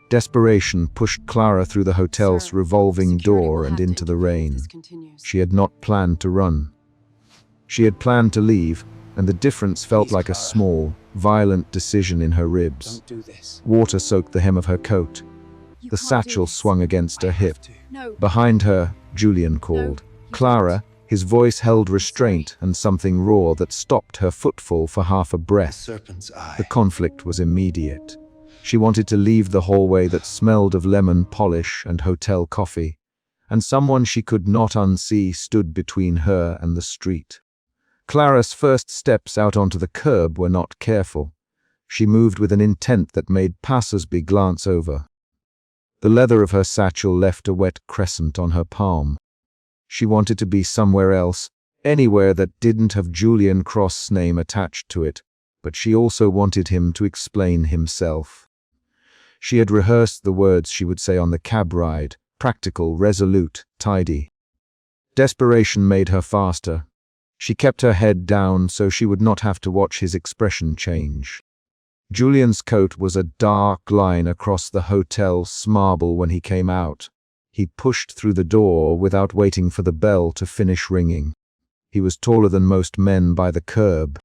Desperation pushed Clara through the hotel's revolving door and into the rain. She had not planned to run. She had planned to leave, and the difference felt like a small, violent decision in her ribs. Water soaked the hem of her coat. The satchel swung against her hip. Behind her, Julian called. Clara, his voice held restraint and something raw that stopped her footfall for half a breath. The conflict was immediate. She wanted to leave the hallway that smelled of lemon polish and hotel coffee, and someone she could not unsee stood between her and the street. Clara's first steps out onto the curb were not careful. She moved with an intent that made passers-by glance over. The leather of her satchel left a wet crescent on her palm. She wanted to be somewhere else, anywhere that didn't have Julian Cross's name attached to it, but she also wanted him to explain himself. She had rehearsed the words she would say on the cab ride: practical, resolute, tidy. Desperation made her faster. She kept her head down so she would not have to watch his expression change. Julian's coat was a dark line across the hotel's marble when he came out. He pushed through the door without waiting for the bell to finish ringing. He was taller than most men by the curb.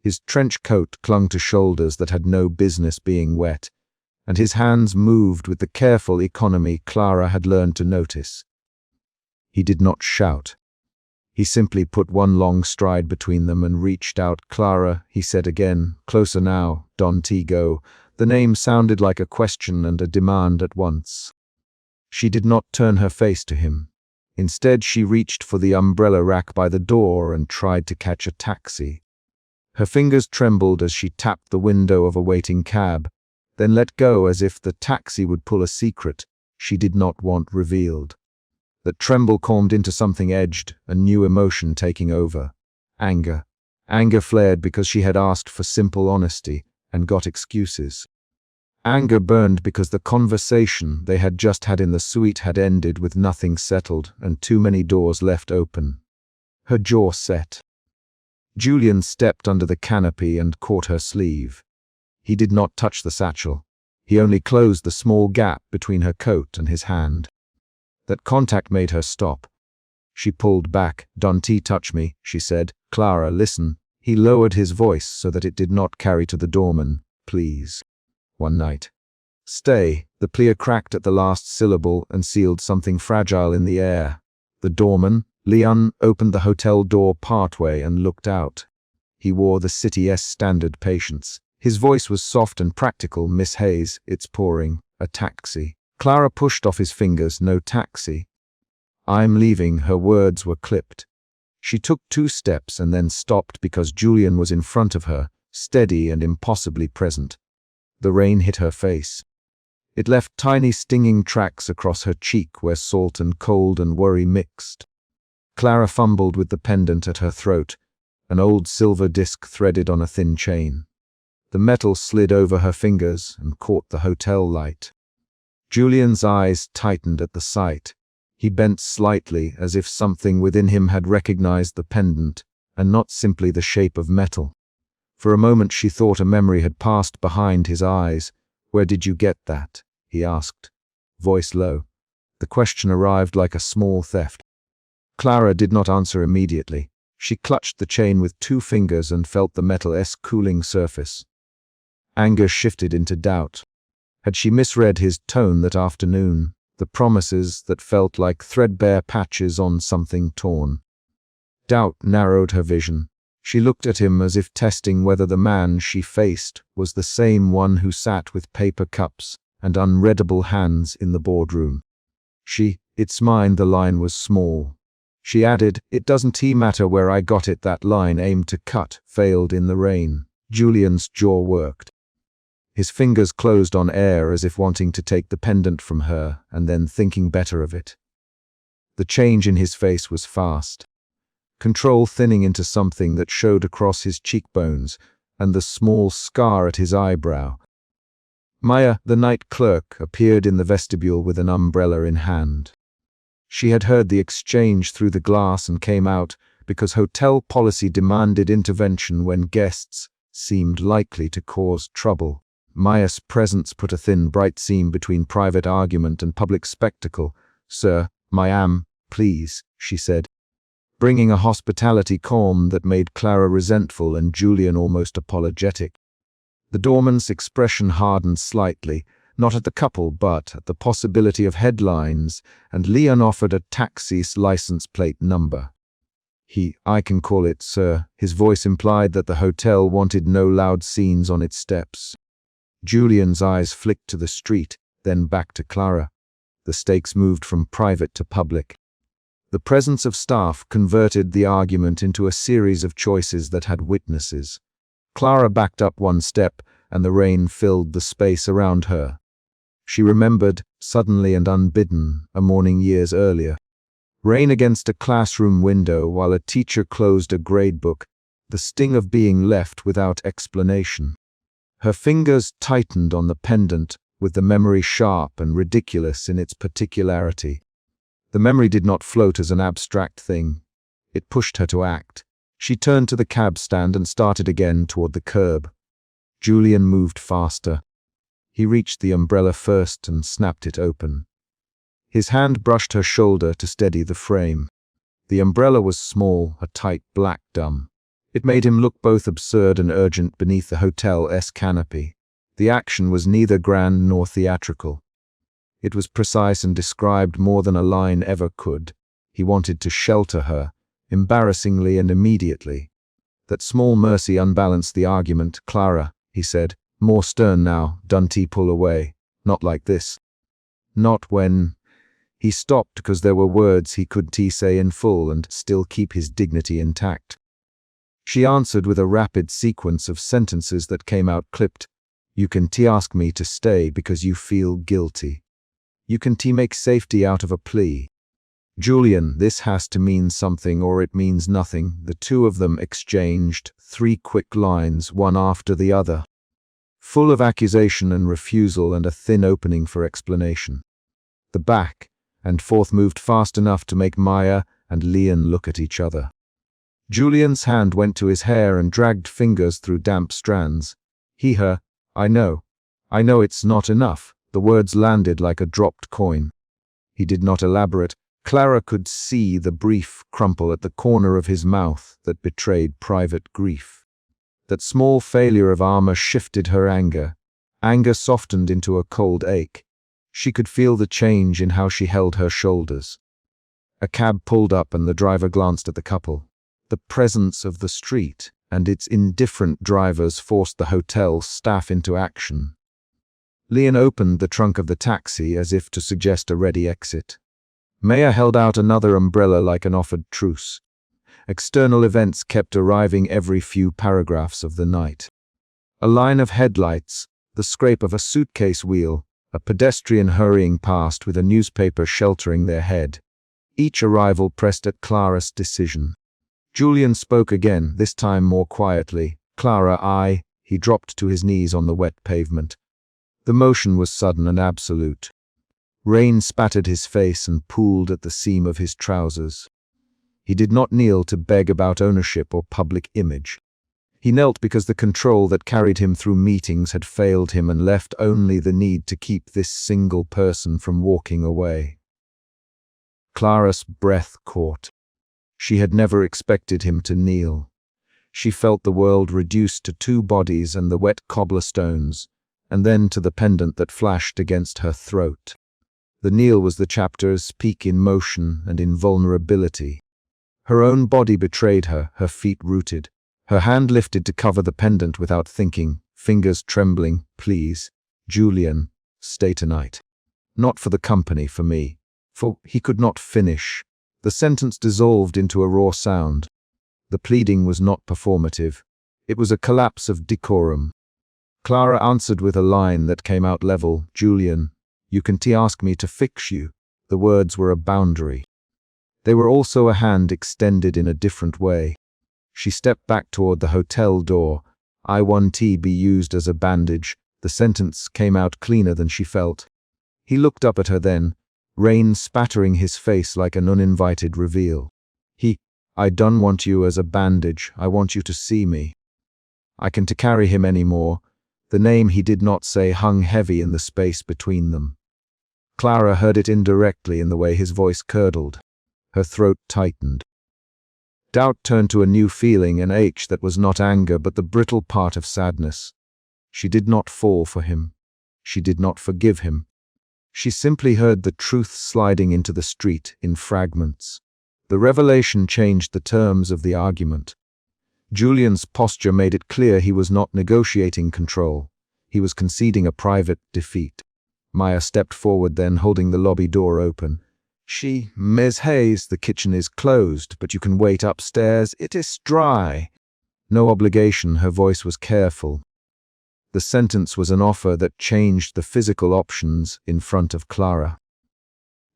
His trench coat clung to shoulders that had no business being wet, and his hands moved with the careful economy Clara had learned to notice. He did not shout. He simply put one long stride between them and reached out. "Clara," he said again, "closer now, Don Tigo." The name sounded like a question and a demand at once. She did not turn her face to him. Instead, she reached for the umbrella rack by the door and tried to catch a taxi. Her fingers trembled as she tapped the window of a waiting cab, then let go as if the taxi would pull a secret she did not want revealed. That tremble calmed into something edged, a new emotion taking over. Anger. Anger flared because she had asked for simple honesty and got excuses. Anger burned because the conversation they had just had in the suite had ended with nothing settled and too many doors left open. Her jaw set. Julian stepped under the canopy and caught her sleeve. He did not touch the satchel. He only closed the small gap between her coat and his hand. That contact made her stop. She pulled back. "Don't touch me," she said. "Clara, listen." He lowered his voice so that it did not carry to the doorman. "Please. One night." "Stay." The plea cracked at the last syllable and sealed something fragile in the air. The doorman, Leon, opened the hotel door partway and looked out. He wore the city's standard patience. His voice was soft and practical. "Miss Hayes, it's pouring. A taxi." Clara pushed off his fingers. "No taxi." "I'm leaving." Her words were clipped. She took 2 steps and then stopped because Julian was in front of her, steady and impossibly present. The rain hit her face. It left tiny stinging tracks across her cheek where salt and cold and worry mixed. Clara fumbled with the pendant at her throat, an old silver disc threaded on a thin chain. The metal slid over her fingers and caught the hotel light. Julian's eyes tightened at the sight. He bent slightly as if something within him had recognized the pendant and not simply the shape of metal. For a moment she thought a memory had passed behind his eyes. "Where did you get that?" he asked, voice low. The question arrived like a small theft. Clara did not answer immediately. She clutched the chain with 2 fingers and felt the metal's cooling surface. Anger shifted into doubt. Had she misread his tone that afternoon? The promises that felt like threadbare patches on something torn. Doubt narrowed her vision. She looked at him as if testing whether the man she faced was the same one who sat with paper cups and unreadable hands in the boardroom. "It's mine." The line was small. She added, "It doesn't matter where I got it." That line, aimed to cut, failed in the rain. Julian's jaw worked. His fingers closed on air as if wanting to take the pendant from her and then thinking better of it. The change in his face was fast. Control thinning into something that showed across his cheekbones and the small scar at his eyebrow. Maya, the night clerk, appeared in the vestibule with an umbrella in hand. She had heard the exchange through the glass and came out because hotel policy demanded intervention when guests seemed likely to cause trouble. Maya's presence put a thin, bright seam between private argument and public spectacle. "Sir, Mayam, please," she said, bringing a hospitality calm that made Clara resentful and Julian almost apologetic. The doorman's expression hardened slightly, not at the couple but at the possibility of headlines, and Leon offered a taxi's license plate number. "I can call it, sir." His voice implied that the hotel wanted no loud scenes on its steps. Julian's eyes flicked to the street, then back to Clara. The stakes moved from private to public. The presence of staff converted the argument into a series of choices that had witnesses. Clara backed up one step, and the rain filled the space around her. She remembered, suddenly and unbidden, a morning years earlier. Rain against a classroom window while a teacher closed a gradebook, the sting of being left without explanation. Her fingers tightened on the pendant, with the memory sharp and ridiculous in its particularity. The memory did not float as an abstract thing. It pushed her to act. She turned to the cab stand and started again toward the curb. Julian moved faster. He reached the umbrella first and snapped it open. His hand brushed her shoulder to steady the frame. The umbrella was small, a tight black dome. It made him look both absurd and urgent beneath the hotel's canopy. The action was neither grand nor theatrical. It was precise and described more than a line ever could. He wanted to shelter her, embarrassingly and immediately. That small mercy unbalanced the argument. "Clara," he said, more stern now, "Dunty, pull away. Not like this." Not when... He stopped because there were words he could say in full and still keep his dignity intact. She answered with a rapid sequence of sentences that came out clipped. "You can ask me to stay because you feel guilty. You can make safety out of a plea. Julian, this has to mean something or it means nothing." The two of them exchanged 3 quick lines, one after the other, full of accusation and refusal and a thin opening for explanation. The back and forth moved fast enough to make Maya and Leon look at each other. Julian's hand went to his hair and dragged fingers through damp strands. Her, I know it's not enough." The words landed like a dropped coin. He did not elaborate. Clara could see the brief crumple at the corner of his mouth that betrayed private grief. That small failure of armor shifted her anger. Anger softened into a cold ache. She could feel the change in how she held her shoulders. A cab pulled up and the driver glanced at the couple. The presence of the street and its indifferent drivers forced the hotel staff into action. Leon opened the trunk of the taxi as if to suggest a ready exit. Maya held out another umbrella like an offered truce. External events kept arriving every few paragraphs of the night. A line of headlights, the scrape of a suitcase wheel, a pedestrian hurrying past with a newspaper sheltering their head. Each arrival pressed at Clara's decision. Julian spoke again, this time more quietly. "Clara, He dropped to his knees on the wet pavement. The motion was sudden and absolute. Rain spattered his face and pooled at the seam of his trousers. He did not kneel to beg about ownership or public image. He knelt because the control that carried him through meetings had failed him and left only the need to keep this single person from walking away. Clara's breath caught. She had never expected him to kneel. She felt the world reduced to 2 bodies and the wet cobblestones, and then to the pendant that flashed against her throat. The kneel was the chapter's peak in motion and in vulnerability. Her own body betrayed her, her feet rooted. Her hand lifted to cover the pendant without thinking, fingers trembling. "Please, Julian, stay tonight. Not for the company, for me." For he could not finish. The sentence dissolved into a raw sound. The pleading was not performative. It was a collapse of decorum. Clara answered with a line that came out level. "Julian, you can ask me to fix you." The words were a boundary. They were also a hand extended in a different way. She stepped back toward the hotel door. "I want to be used as a bandage." The sentence came out cleaner than she felt. He looked up at her then, rain spattering his face like an uninvited reveal. "I don't want you as a bandage. I want you to see me. I can carry him anymore." The name he did not say hung heavy in the space between them. Clara heard it indirectly in the way his voice curdled. Her throat tightened. Doubt turned to a new feeling, an ache that was not anger but the brittle part of sadness. She did not fall for him. She did not forgive him. She simply heard the truth sliding into the street in fragments. The revelation changed the terms of the argument. Julian's posture made it clear he was not negotiating control. He was conceding a private defeat. Maya stepped forward then, holding the lobby door open. Ms. Hayes, the kitchen is closed, but you can wait upstairs. It is dry. No obligation, her voice was careful. The sentence was an offer that changed the physical options in front of Clara.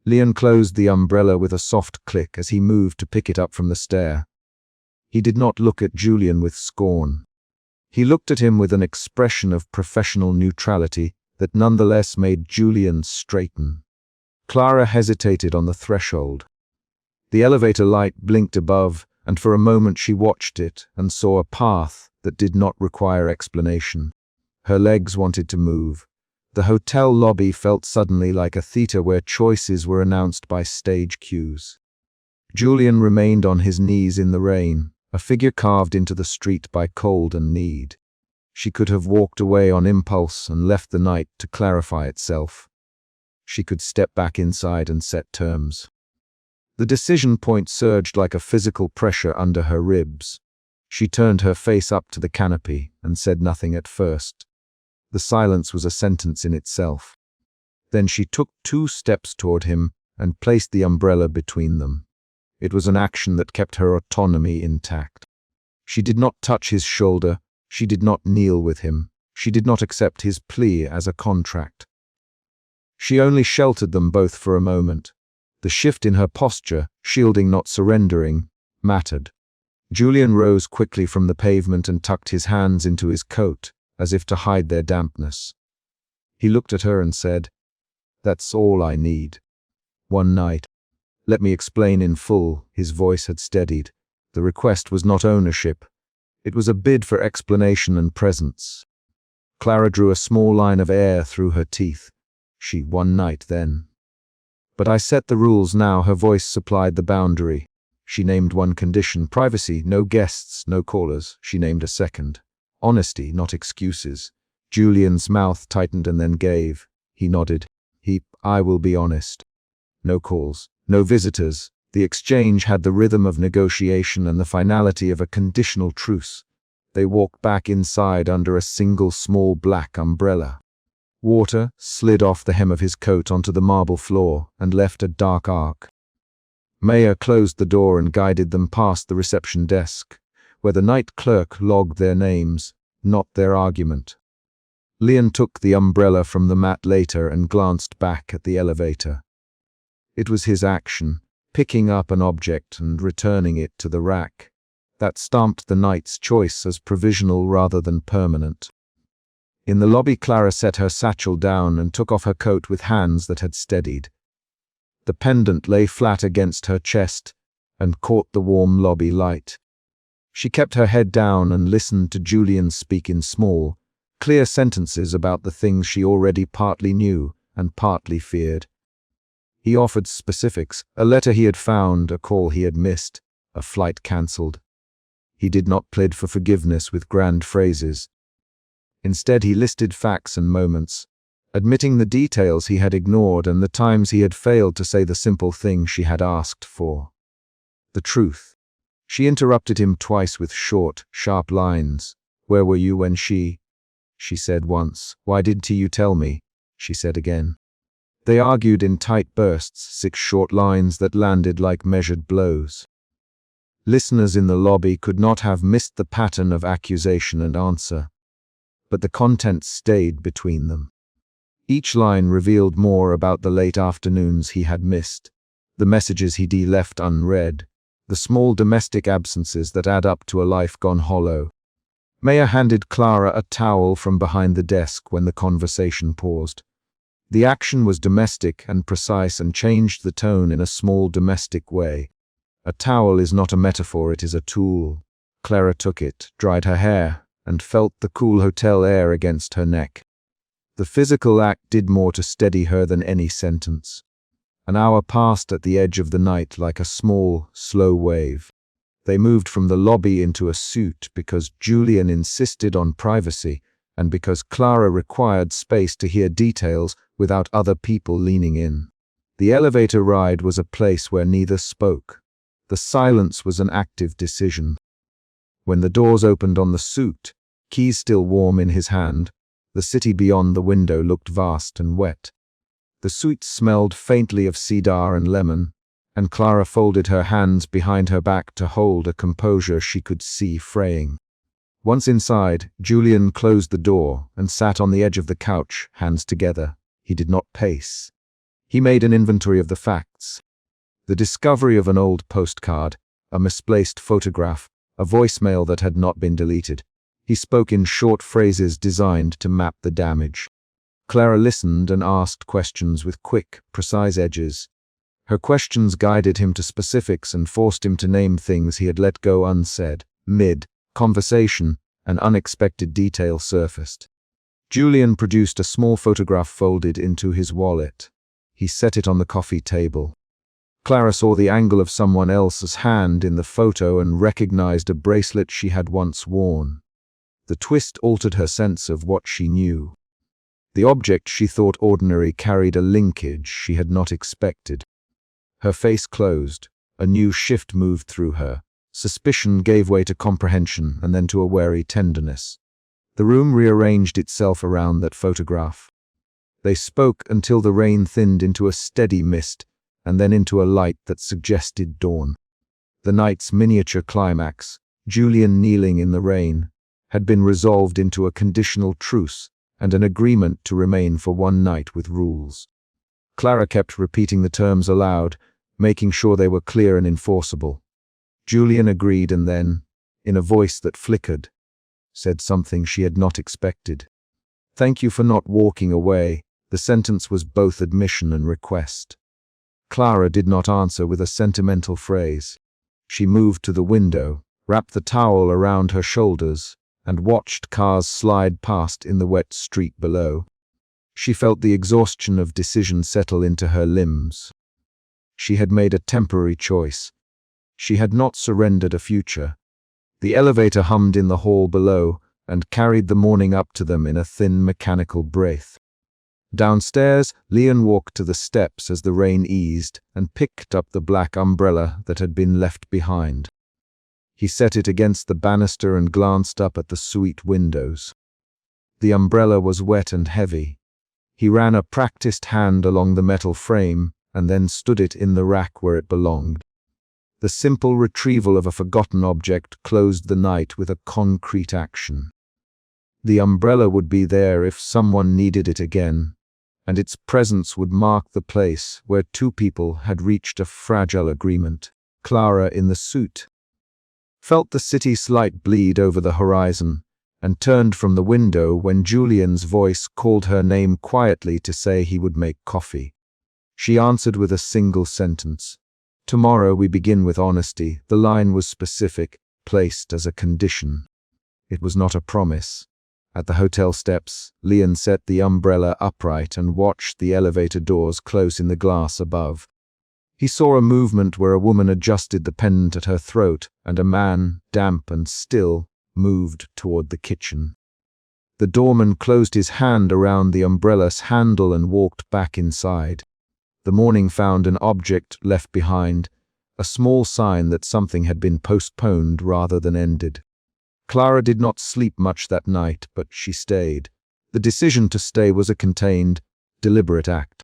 Leon closed the umbrella with a soft click as he moved to pick it up from the stair. He did not look at Julian with scorn. He looked at him with an expression of professional neutrality that nonetheless made Julian straighten. Clara hesitated on the threshold. The elevator light blinked above, and for a moment she watched it and saw a path that did not require explanation. Her legs wanted to move. The hotel lobby felt suddenly like a theater where choices were announced by stage cues. Julian remained on his knees in the rain, a figure carved into the street by cold and need. She could have walked away on impulse and left the night to clarify itself. She could step back inside and set terms. The decision point surged like a physical pressure under her ribs. She turned her face up to the canopy and said nothing at first. The silence was a sentence in itself. Then she took 2 steps toward him and placed the umbrella between them. It was an action that kept her autonomy intact. She did not touch his shoulder. She did not kneel with him. She did not accept his plea as a contract. She only sheltered them both for a moment. The shift in her posture, shielding not surrendering, mattered. Julian rose quickly from the pavement and tucked his hands into his coat, as if to hide their dampness. He looked at her and said, "That's all I need. One night. Let me explain in full." His voice had steadied. The request was not ownership. It was a bid for explanation and presence. Clara drew a small line of air through her teeth. One night then. But I set the rules now. Her voice supplied the boundary. She named one condition: privacy, no guests, no callers. She named a second: honesty, not excuses. Julian's mouth tightened and then gave. He nodded. I will be honest. No calls, no visitors. The exchange had the rhythm of negotiation and the finality of a conditional truce. They walked back inside under a single small black umbrella. Water slid off the hem of his coat onto the marble floor and left a dark arc. Maya closed the door and guided them past the reception desk, where the night clerk logged their names, not their argument. Leon took the umbrella from the mat later and glanced back at the elevator. It was his action, picking up an object and returning it to the rack, that stamped the night's choice as provisional rather than permanent. In the lobby, Clara set her satchel down and took off her coat with hands that had steadied. The pendant lay flat against her chest and caught the warm lobby light. She kept her head down and listened to Julian speak in small, clear sentences about the things she already partly knew and partly feared. He offered specifics: a letter he had found, a call he had missed, a flight cancelled. He did not plead for forgiveness with grand phrases. Instead, he listed facts and moments, admitting the details he had ignored and the times he had failed to say the simple thing she had asked for. The truth. She interrupted him twice with short, sharp lines. "Where were you when she said once. "Why didn't you tell me?" she said again. They argued in tight bursts, 6 short lines that landed like measured blows. Listeners in the lobby could not have missed the pattern of accusation and answer. But the content stayed between them. Each line revealed more about the late afternoons he had missed, the messages he'd left unread, the small domestic absences that add up to a life gone hollow. Maya handed Clara a towel from behind the desk when the conversation paused. The action was domestic and precise and changed the tone in a small domestic way. A towel is not a metaphor, it is a tool. Clara took it, dried her hair, and felt the cool hotel air against her neck. The physical act did more to steady her than any sentence. An hour passed at the edge of the night like a small, slow wave. They moved from the lobby into a suite because Julian insisted on privacy and because Clara required space to hear details without other people leaning in. The elevator ride was a place where neither spoke. The silence was an active decision. When the doors opened on the suite, keys still warm in his hand, the city beyond the window looked vast and wet. The suite smelled faintly of cedar and lemon, and Clara folded her hands behind her back to hold a composure she could see fraying. Once inside, Julian closed the door and sat on the edge of the couch, hands together. He did not pace. He made an inventory of the facts. The discovery of an old postcard, a misplaced photograph, a voicemail that had not been deleted. He spoke in short phrases designed to map the damage. Clara listened and asked questions with quick, precise edges. Her questions guided him to specifics and forced him to name things he had let go unsaid. Mid-conversation, an unexpected detail surfaced. Julian produced a small photograph folded into his wallet. He set it on the coffee table. Clara saw the angle of someone else's hand in the photo and recognized a bracelet she had once worn. The twist altered her sense of what she knew. The object she thought ordinary carried a linkage she had not expected. Her face closed. A new shift moved through her. Suspicion gave way to comprehension and then to a wary tenderness. The room rearranged itself around that photograph. They spoke until the rain thinned into a steady mist and then into a light that suggested dawn. The night's miniature climax, Julian kneeling in the rain, had been resolved into a conditional truce and an agreement to remain for one night with rules. Clara kept repeating the terms aloud, making sure they were clear and enforceable. Julian agreed and then, in a voice that flickered, said something she had not expected. "Thank you for not walking away." The sentence was both admission and request. Clara did not answer with a sentimental phrase. She moved to the window, wrapped the towel around her shoulders, and watched cars slide past in the wet street below. She felt the exhaustion of decision settle into her limbs. She had made a temporary choice. She had not surrendered a future. The elevator hummed in the hall below and carried the morning up to them in a thin mechanical breath. Downstairs, Leon walked to the steps as the rain eased and picked up the black umbrella that had been left behind. He set it against the banister and glanced up at the suite windows. The umbrella was wet and heavy. He ran a practiced hand along the metal frame and then stood it in the rack where it belonged. The simple retrieval of a forgotten object closed the night with a concrete action. The umbrella would be there if someone needed it again, and its presence would mark the place where two people had reached a fragile agreement. Clara, in the suit, felt the city's light bleed over the horizon and turned from the window when Julian's voice called her name quietly to say he would make coffee. She answered with a single sentence. "Tomorrow we begin with honesty." The line was specific, placed as a condition. It was not a promise. At the hotel steps, Leon set the umbrella upright and watched the elevator doors close in the glass above. He saw a movement where a woman adjusted the pendant at her throat and a man, damp and still, moved toward the kitchen. The doorman closed his hand around the umbrella's handle and walked back inside. The morning found an object left behind, a small sign that something had been postponed rather than ended. Clara did not sleep much that night, but she stayed. The decision to stay was a contained, deliberate act.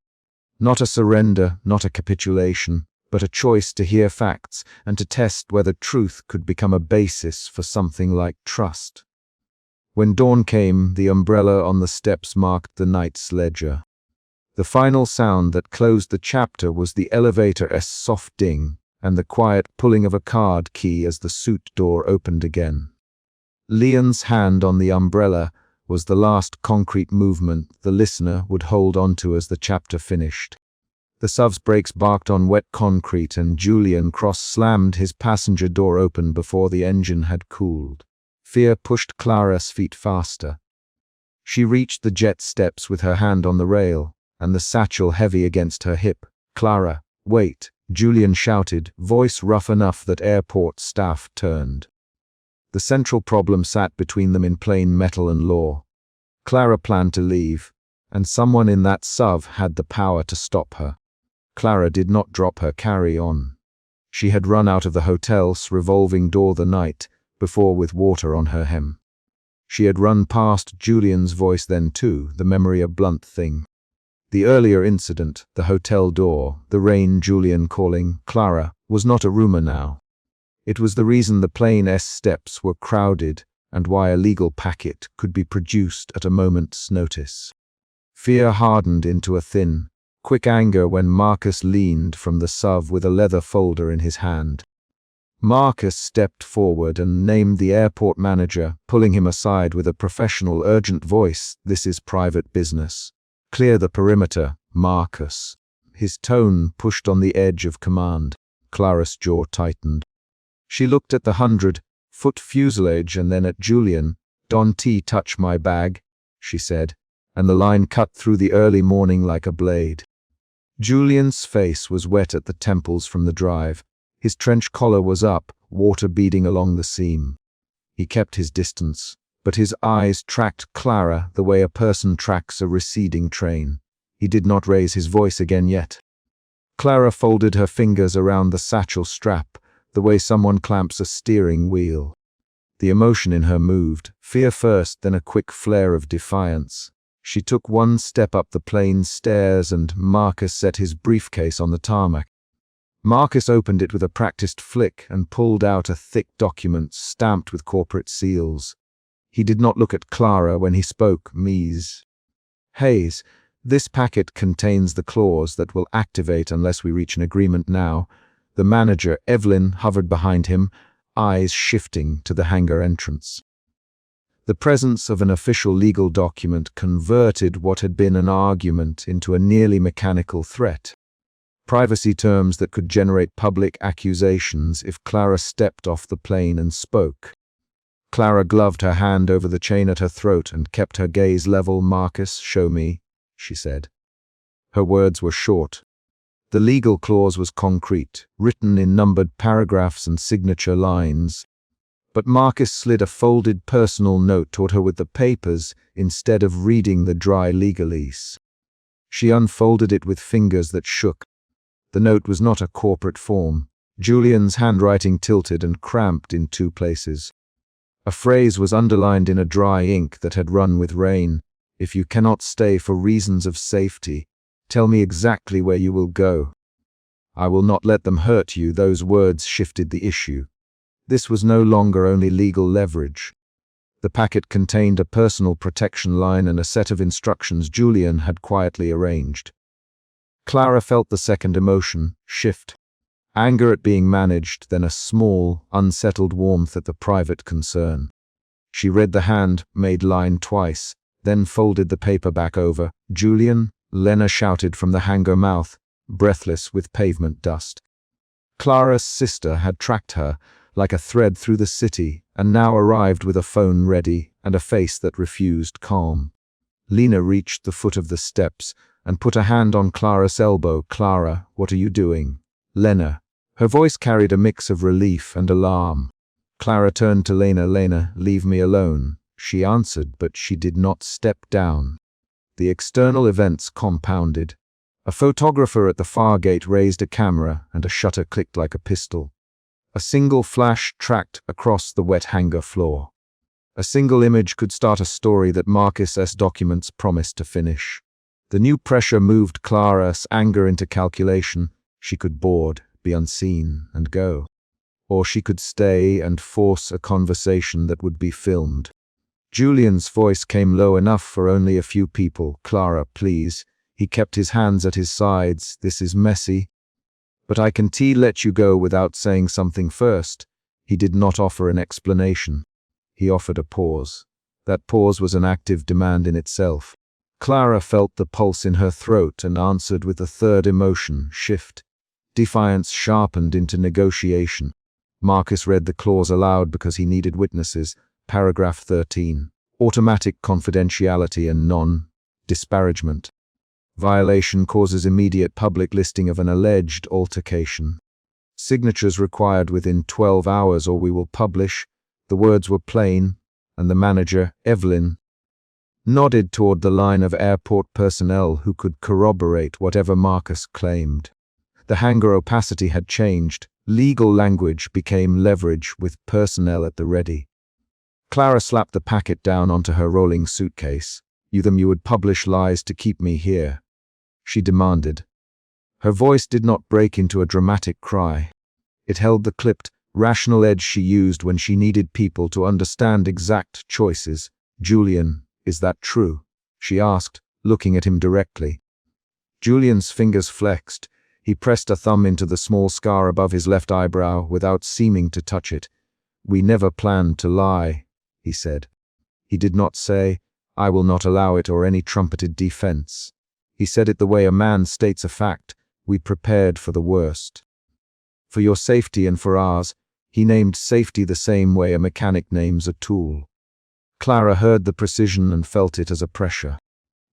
Not a surrender, not a capitulation, but a choice to hear facts and to test whether truth could become a basis for something like trust. When dawn came, the umbrella on the steps marked the night's ledger. The final sound that closed the chapter was the elevator's soft ding and the quiet pulling of a card key as the suite door opened again. Leon's hand on the umbrella was the last concrete movement the listener would hold onto as the chapter finished. The SUV's brakes barked on wet concrete and Julian cross-slammed his passenger door open before the engine had cooled. Fear pushed Clara's feet faster. She reached the jet steps with her hand on the rail, and the satchel heavy against her hip. "Clara, wait," Julian shouted, voice rough enough that airport staff turned. The central problem sat between them in plain metal and law. Clara planned to leave, and someone in that SUV had the power to stop her. Clara did not drop her carry-on. She had run out of the hotel's revolving door the night before with water on her hem. She had run past Julian's voice then too, the memory a blunt thing. The earlier incident, the hotel door, the rain, Julian calling Clara, was not a rumor now. It was the reason the plane's steps were crowded and why a legal packet could be produced at a moment's notice. Fear hardened into a thin, quick anger when Marcus leaned from the SUV with a leather folder in his hand. Marcus stepped forward and named the airport manager, pulling him aside with a professional, urgent voice. "This is private business. Clear the perimeter, Marcus." His tone pushed on the edge of command. Clara's jaw tightened. She looked at the 100-foot fuselage and then at Julian. "Don't touch my bag," she said, and the line cut through the early morning like a blade. Julian's face was wet at the temples from the drive. His trench collar was up, water beading along the seam. He kept his distance, but his eyes tracked Clara the way a person tracks a receding train. He did not raise his voice again yet. Clara folded her fingers around the satchel strap, the way someone clamps a steering wheel. The emotion in her moved, fear first, then a quick flare of defiance. She took one step up the plane stairs and Marcus set his briefcase on the tarmac. Marcus opened it with a practiced flick and pulled out a thick document stamped with corporate seals. He did not look at Clara when he spoke. "Ms. Hayes, this packet contains the clause that will activate unless we reach an agreement now." The manager, Evelyn, hovered behind him, eyes shifting to the hangar entrance. The presence of an official legal document converted what had been an argument into a nearly mechanical threat. Privacy terms that could generate public accusations if Clara stepped off the plane and spoke. Clara gloved her hand over the chain at her throat and kept her gaze level. "Marcus, show me," she said. Her words were short. The legal clause was concrete, written in numbered paragraphs and signature lines. But Marcus slid a folded personal note toward her with the papers instead of reading the dry legalese. She unfolded it with fingers that shook. The note was not a corporate form. Julian's handwriting tilted and cramped in two places. A phrase was underlined in a dry ink that had run with rain. "If you cannot stay for reasons of safety, tell me exactly where you will go. I will not let them hurt you." Those words shifted the issue. This was no longer only legal leverage. The packet contained a personal protection line and a set of instructions Julian had quietly arranged. Clara felt the second emotion shift. Anger at being managed, then a small, unsettled warmth at the private concern. She read the hand-made line twice, then folded the paper back over. "Julian," Lena shouted from the hangar mouth, breathless with pavement dust. Clara's sister had tracked her like a thread through the city and now arrived with a phone ready and a face that refused calm. Lena reached the foot of the steps and put a hand on Clara's elbow. "Clara, what are you doing?" "Lena." Her voice carried a mix of relief and alarm. Clara turned to Lena. "Lena, leave me alone." She answered, but she did not step down. The external events compounded. A photographer at the far gate raised a camera and a shutter clicked like a pistol. A single flash tracked across the wet hangar floor. A single image could start a story that Marcus's documents promised to finish. The new pressure moved Clara's anger into calculation. She could board, be unseen, and go. Or she could stay and force a conversation that would be filmed. Julian's voice came low enough for only a few people. "Clara, please." He kept his hands at his sides. "This is messy. But I can let you go without saying something first." He did not offer an explanation. He offered a pause. That pause was an active demand in itself. Clara felt the pulse in her throat and answered with a third emotion shift. Defiance sharpened into negotiation. Marcus read the clause aloud because he needed witnesses. Paragraph 13. Automatic confidentiality and non-disparagement. Violation causes immediate public listing of an alleged altercation. Signatures required within 12 hours or we will publish. The words were plain, and the manager, Evelyn, nodded toward the line of airport personnel who could corroborate whatever Marcus claimed. The hangar opacity had changed. Legal language became leverage with personnel at the ready. Clara slapped the packet down onto her rolling suitcase. You would publish lies to keep me here, she demanded. Her voice did not break into a dramatic cry. It held the clipped, rational edge she used when she needed people to understand exact choices. Julian, is that true? She asked, looking at him directly. Julian's fingers flexed. He pressed a thumb into the small scar above his left eyebrow without seeming to touch it. We never planned to lie, he said. He did not say, I will not allow it or any trumpeted defense. He said it the way a man states a fact. We prepared for the worst. For your safety and for ours, he named safety the same way a mechanic names a tool. Clara heard the precision and felt it as a pressure.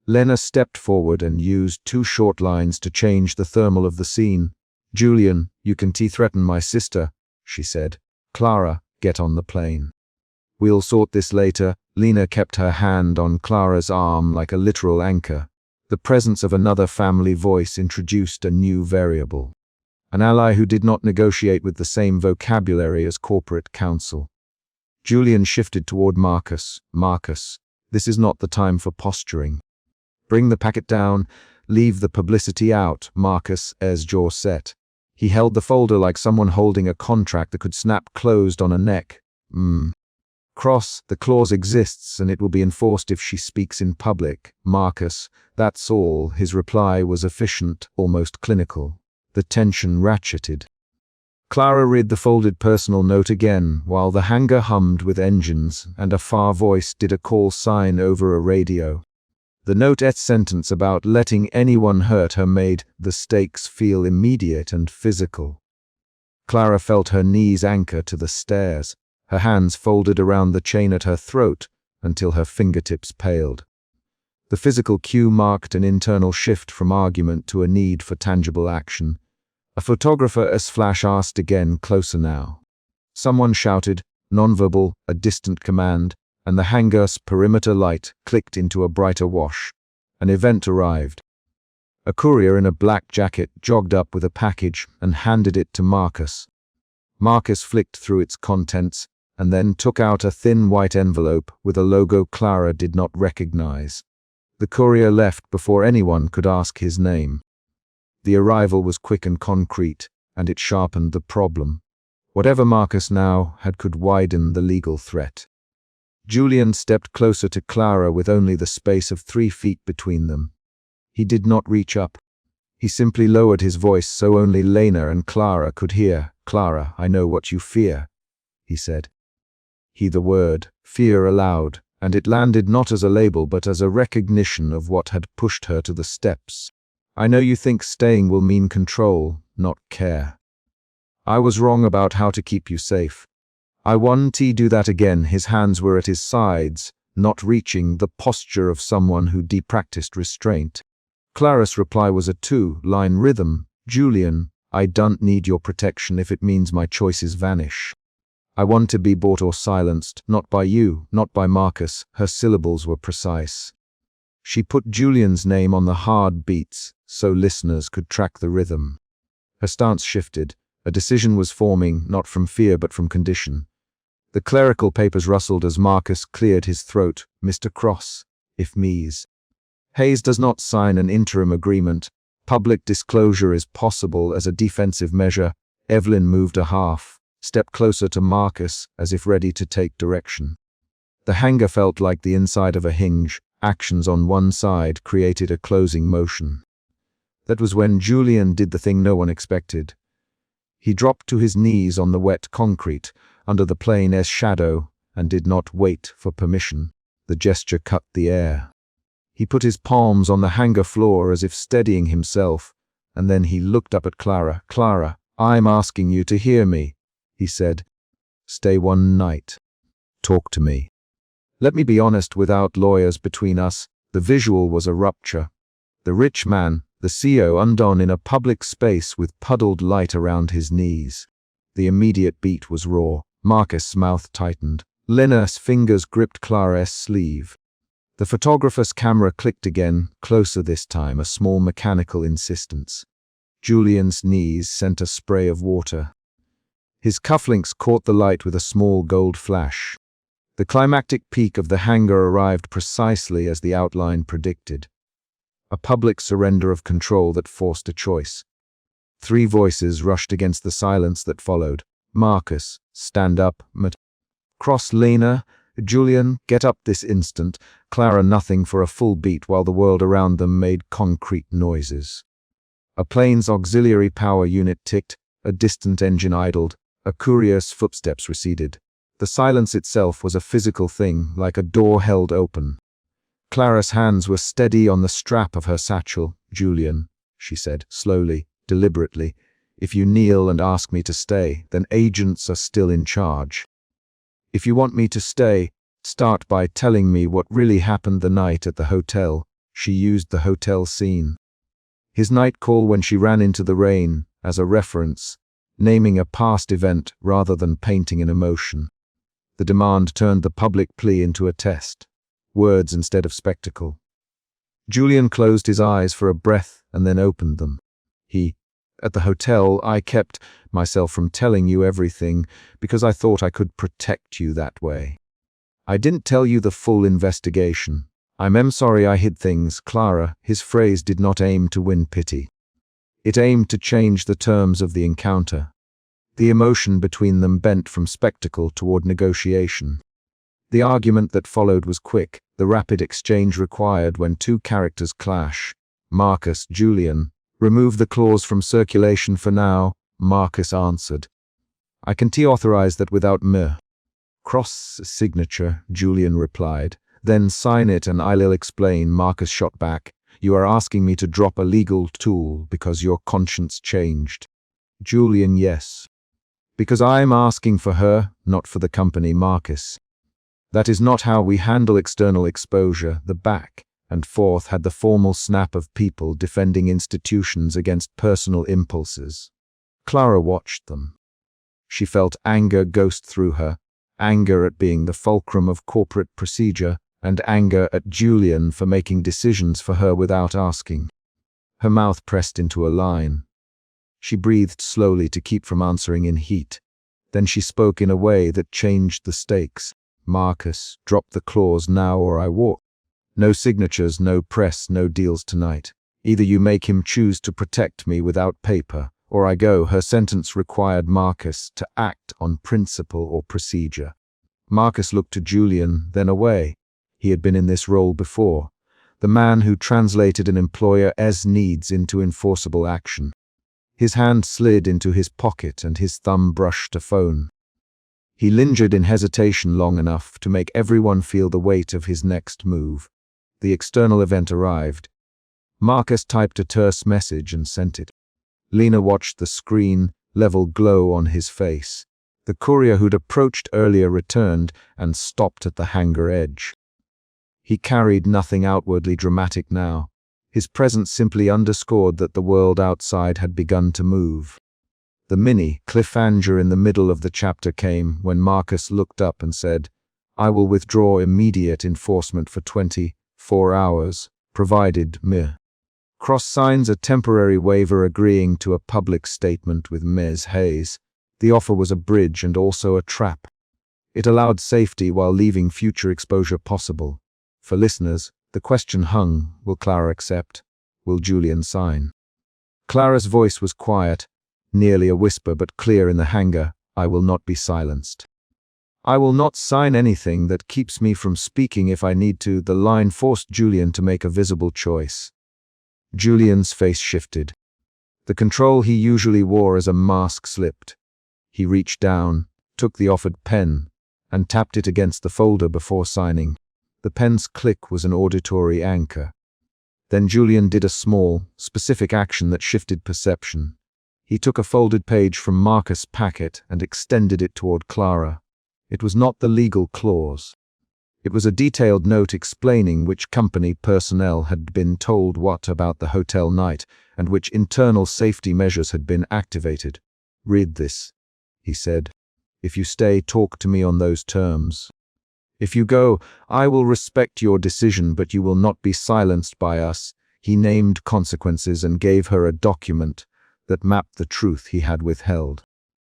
Lena stepped forward and used 2 short lines to change the thermal of the scene. Julian, you can threaten my sister, she said. Clara, get on the plane. We'll sort this later. Lena kept her hand on Clara's arm like a literal anchor. The presence of another family voice introduced a new variable. An ally who did not negotiate with the same vocabulary as corporate counsel. Julian shifted toward Marcus. Marcus, this is not the time for posturing. Bring the packet down, leave the publicity out, Marcus, as jaw set. He held the folder like someone holding a contract that could snap closed on a neck. Cross, the clause exists and it will be enforced if she speaks in public. Marcus, that's all. His reply was efficient, almost clinical. The tension ratcheted. Clara read the folded personal note again, while the hangar hummed with engines and a far voice did a call sign over a radio. The note's sentence about letting anyone hurt her made the stakes feel immediate and physical. Clara felt her knees anchor to the stairs, her hands folded around the chain at her throat until her fingertips paled. The physical cue marked an internal shift from argument to a need for tangible action. A photographer as Flash asked again, closer now. Someone shouted, nonverbal, a distant command, and the hangar's perimeter light clicked into a brighter wash. An event arrived. A courier in a black jacket jogged up with a package and handed it to Marcus. Marcus flicked through its contents and then took out a thin white envelope with a logo Clara did not recognize. The courier left before anyone could ask his name. The arrival was quick and concrete, and it sharpened the problem. Whatever Marcus now had could widen the legal threat. Julian stepped closer to Clara with only the space of 3 feet between them. He did not reach up. He simply lowered his voice so only Lena and Clara could hear. Clara, I know what you fear, he said. The word, fear, aloud, and it landed not as a label but as a recognition of what had pushed her to the steps. I know you think staying will mean control, not care. I was wrong about how to keep you safe. I won't do that again. His hands were at his sides, not reaching, the posture of someone who depracticed restraint. Clara's reply was a 2-line rhythm. Julian, I don't need your protection if it means my choices vanish. I want to be bought or silenced, not by you, not by Marcus. Her syllables were precise. She put Julian's name on the hard beats so listeners could track the rhythm. Her stance shifted. A decision was forming, not from fear but from condition. The clerical papers rustled as Marcus cleared his throat. Mr. Cross, if Ms. Hayes does not sign an interim agreement, public disclosure is possible as a defensive measure. Evelyn moved a step closer to Marcus as if ready to take direction. The hangar felt like the inside of a hinge. Actions on one side created a closing motion. That was when Julian did the thing no one expected. He dropped to his knees on the wet concrete, under the plane's shadow, and did not wait for permission. The gesture cut the air. He put his palms on the hangar floor as if steadying himself, and then he looked up at Clara. Clara, I'm asking you to hear me, he said. Stay one night. Talk to me. Let me be honest, without lawyers between us, the visual was a rupture. The rich man, the CEO, undone in a public space with puddled light around his knees. The immediate beat was raw. Marcus' mouth tightened. Lena's fingers gripped Clara's sleeve. The photographer's camera clicked again, closer this time, a small mechanical insistence. Julian's knees sent a spray of water. His cufflinks caught the light with a small gold flash. The climactic peak of the hangar arrived precisely as the outline predicted. A public surrender of control that forced a choice. 3 voices rushed against the silence that followed. Marcus, stand up. Cross Lena. Julian, get up this instant. Clara, nothing for a full beat while the world around them made concrete noises. A plane's auxiliary power unit ticked, a distant engine idled, a courier's footsteps receded. The silence itself was a physical thing, like a door held open. Clara's hands were steady on the strap of her satchel. Julian, she said, slowly, deliberately, if you kneel and ask me to stay, then agents are still in charge. If you want me to stay, start by telling me what really happened the night at the hotel. She used the hotel scene. His night call when she ran into the rain, as a reference, naming a past event rather than painting an emotion. The demand turned the public plea into a test. Words instead of spectacle. Julian closed his eyes for a breath and then opened them. At the hotel, I kept myself from telling you everything because I thought I could protect you that way. I didn't tell you the full investigation. I'm sorry I hid things, Clara. His phrase did not aim to win pity. It aimed to change the terms of the encounter. The emotion between them bent from spectacle toward negotiation. The argument that followed was quick, the rapid exchange required when 2 characters clash. Marcus, Julian, remove the clause from circulation for now, Marcus answered. I can authorize that without cross signature, Julian replied. Then sign it and I'll explain, Marcus shot back. You are asking me to drop a legal tool because your conscience changed. Julian, yes. Because I'm asking for her, not for the company, Marcus. That is not how we handle external exposure. The back and forth had the formal snap of people defending institutions against personal impulses. Clara watched them. She felt anger ghost through her, anger at being the fulcrum of corporate procedure, and anger at Julian for making decisions for her without asking. Her mouth pressed into a line. She breathed slowly to keep from answering in heat. Then she spoke in a way that changed the stakes. Marcus, drop the clause now or I walk. No signatures, no press, no deals tonight. Either you make him choose to protect me without paper, or I go. Her sentence required Marcus to act on principle or procedure. Marcus looked to Julian, then away. He had been in this role before. The man who translated an employer's needs into enforceable action. His hand slid into his pocket and his thumb brushed a phone. He lingered in hesitation long enough to make everyone feel the weight of his next move. The external event arrived. Marcus typed a terse message and sent it. Lena watched the screen, level glow on his face. The courier who'd approached earlier returned and stopped at the hangar edge. He carried nothing outwardly dramatic now. His presence simply underscored that the world outside had begun to move. The mini cliffhanger in the middle of the chapter came when Marcus looked up and said, I will withdraw immediate enforcement for 24 hours, provided Cross signs a temporary waiver agreeing to a public statement with Ms. Hayes. The offer was a bridge and also a trap. It allowed safety while leaving future exposure possible. For listeners, the question hung, will Clara accept? Will Julian sign? Clara's voice was quiet, nearly a whisper but clear in the hangar. I will not be silenced. I will not sign anything that keeps me from speaking if I need to. The line forced Julian to make a visible choice. Julian's face shifted. The control he usually wore as a mask slipped. He reached down, took the offered pen, and tapped it against the folder before signing. The pen's click was an auditory anchor. Then Julian did a small, specific action that shifted perception. He took a folded page from Marcus' packet and extended it toward Clara. It was not the legal clause. It was a detailed note explaining which company personnel had been told what about the hotel night and which internal safety measures had been activated. "Read this," he said. "If you stay, talk to me on those terms. If you go, I will respect your decision, but you will not be silenced by us." He named consequences and gave her a document that mapped the truth he had withheld.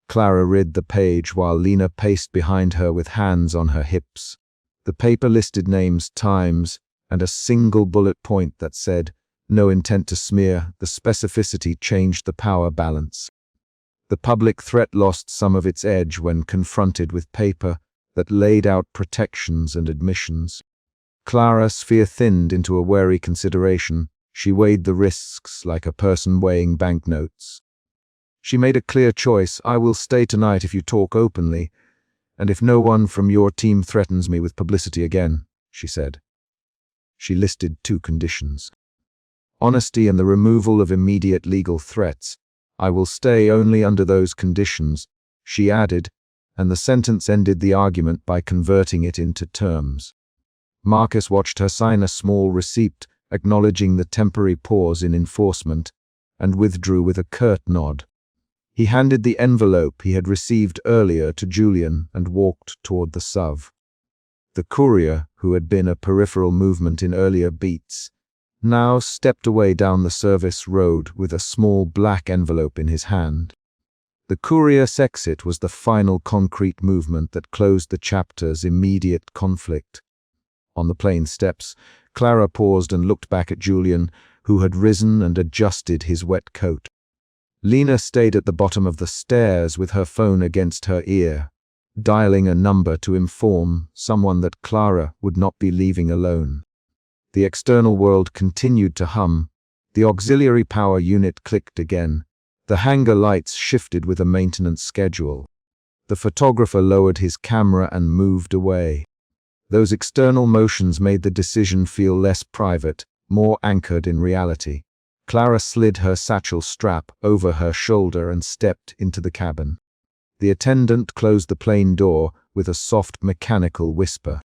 Clara read the page while Lena paced behind her with hands on her hips. The paper listed names, times, and a single bullet point that said, "No intent to smear." The specificity changed the power balance. The public threat lost some of its edge when confronted with paper that laid out protections and admissions. Clara's fear thinned into a wary consideration. She weighed the risks like a person weighing banknotes. She made a clear choice. "I will stay tonight if you talk openly, and if no one from your team threatens me with publicity again," she said. She listed 2 conditions: honesty and the removal of immediate legal threats. "I will stay only under those conditions," she added, and the sentence ended the argument by converting it into terms. Marcus watched her sign a small receipt, acknowledging the temporary pause in enforcement, and withdrew with a curt nod. He handed the envelope he had received earlier to Julian and walked toward the SUV. The courier, who had been a peripheral movement in earlier beats, now stepped away down the service road with a small black envelope in his hand. The courier's exit was the final concrete movement that closed the chapter's immediate conflict. On the plane steps, Clara paused and looked back at Julian, who had risen and adjusted his wet coat. Lena stayed at the bottom of the stairs with her phone against her ear, dialing a number to inform someone that Clara would not be leaving alone. The external world continued to hum. The auxiliary power unit clicked again. The hangar lights shifted with a maintenance schedule. The photographer lowered his camera and moved away. Those external motions made the decision feel less private, more anchored in reality. Clara slid her satchel strap over her shoulder and stepped into the cabin. The attendant closed the plane door with a soft mechanical whisper.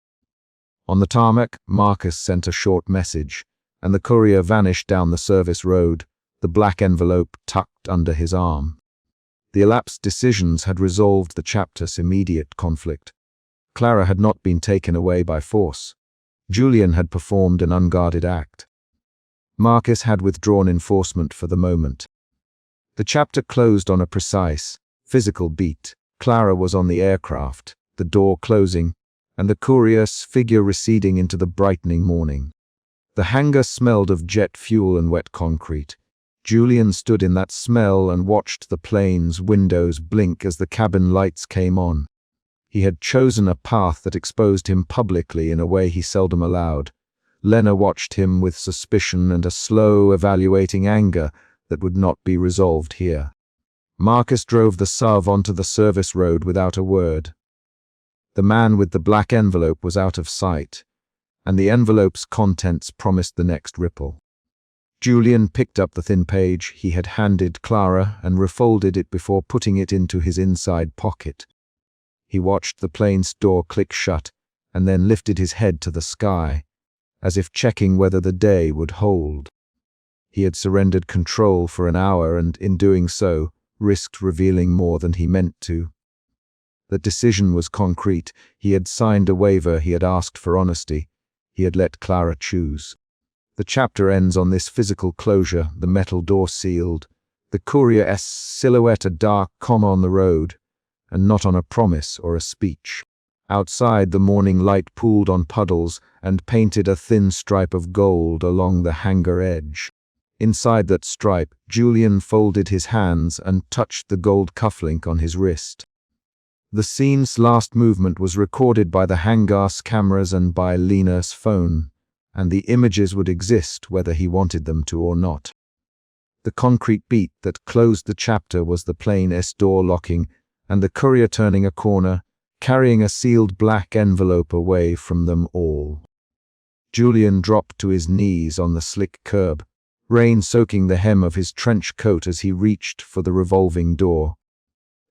On the tarmac, Marcus sent a short message, and the courier vanished down the service road, the black envelope tucked under his arm. The elapsed decisions had resolved the chapter's immediate conflict. Clara had not been taken away by force. Julian had performed an unguarded act. Marcus had withdrawn enforcement for the moment. The chapter closed on a precise, physical beat. Clara was on the aircraft, the door closing, and the courier's figure receding into the brightening morning. The hangar smelled of jet fuel and wet concrete. Julian stood in that smell and watched the plane's windows blink as the cabin lights came on. He had chosen a path that exposed him publicly in a way he seldom allowed. Lena watched him with suspicion and a slow, evaluating anger that would not be resolved here. Marcus drove the SUV onto the service road without a word. The man with the black envelope was out of sight, and the envelope's contents promised the next ripple. Julian picked up the thin page he had handed Clara and refolded it before putting it into his inside pocket. He watched the plane's door click shut and then lifted his head to the sky, as if checking whether the day would hold. He had surrendered control for an hour and, in doing so, risked revealing more than he meant to. The decision was concrete. He had signed a waiver, he had asked for honesty. He had let Clara choose. The chapter ends on this physical closure, the metal door sealed, the courier's silhouette a dark comma on the road, and not on a promise or a speech. Outside, the morning light pooled on puddles and painted a thin stripe of gold along the hangar edge. Inside that stripe, Julian folded his hands and touched the gold cufflink on his wrist. The scene's last movement was recorded by the hangar's cameras and by Lena's phone, and the images would exist whether he wanted them to or not. The concrete beat that closed the chapter was the plane's door locking and the courier turning a corner, carrying a sealed black envelope away from them all. Julian dropped to his knees on the slick curb, rain soaking the hem of his trench coat as he reached for the revolving door.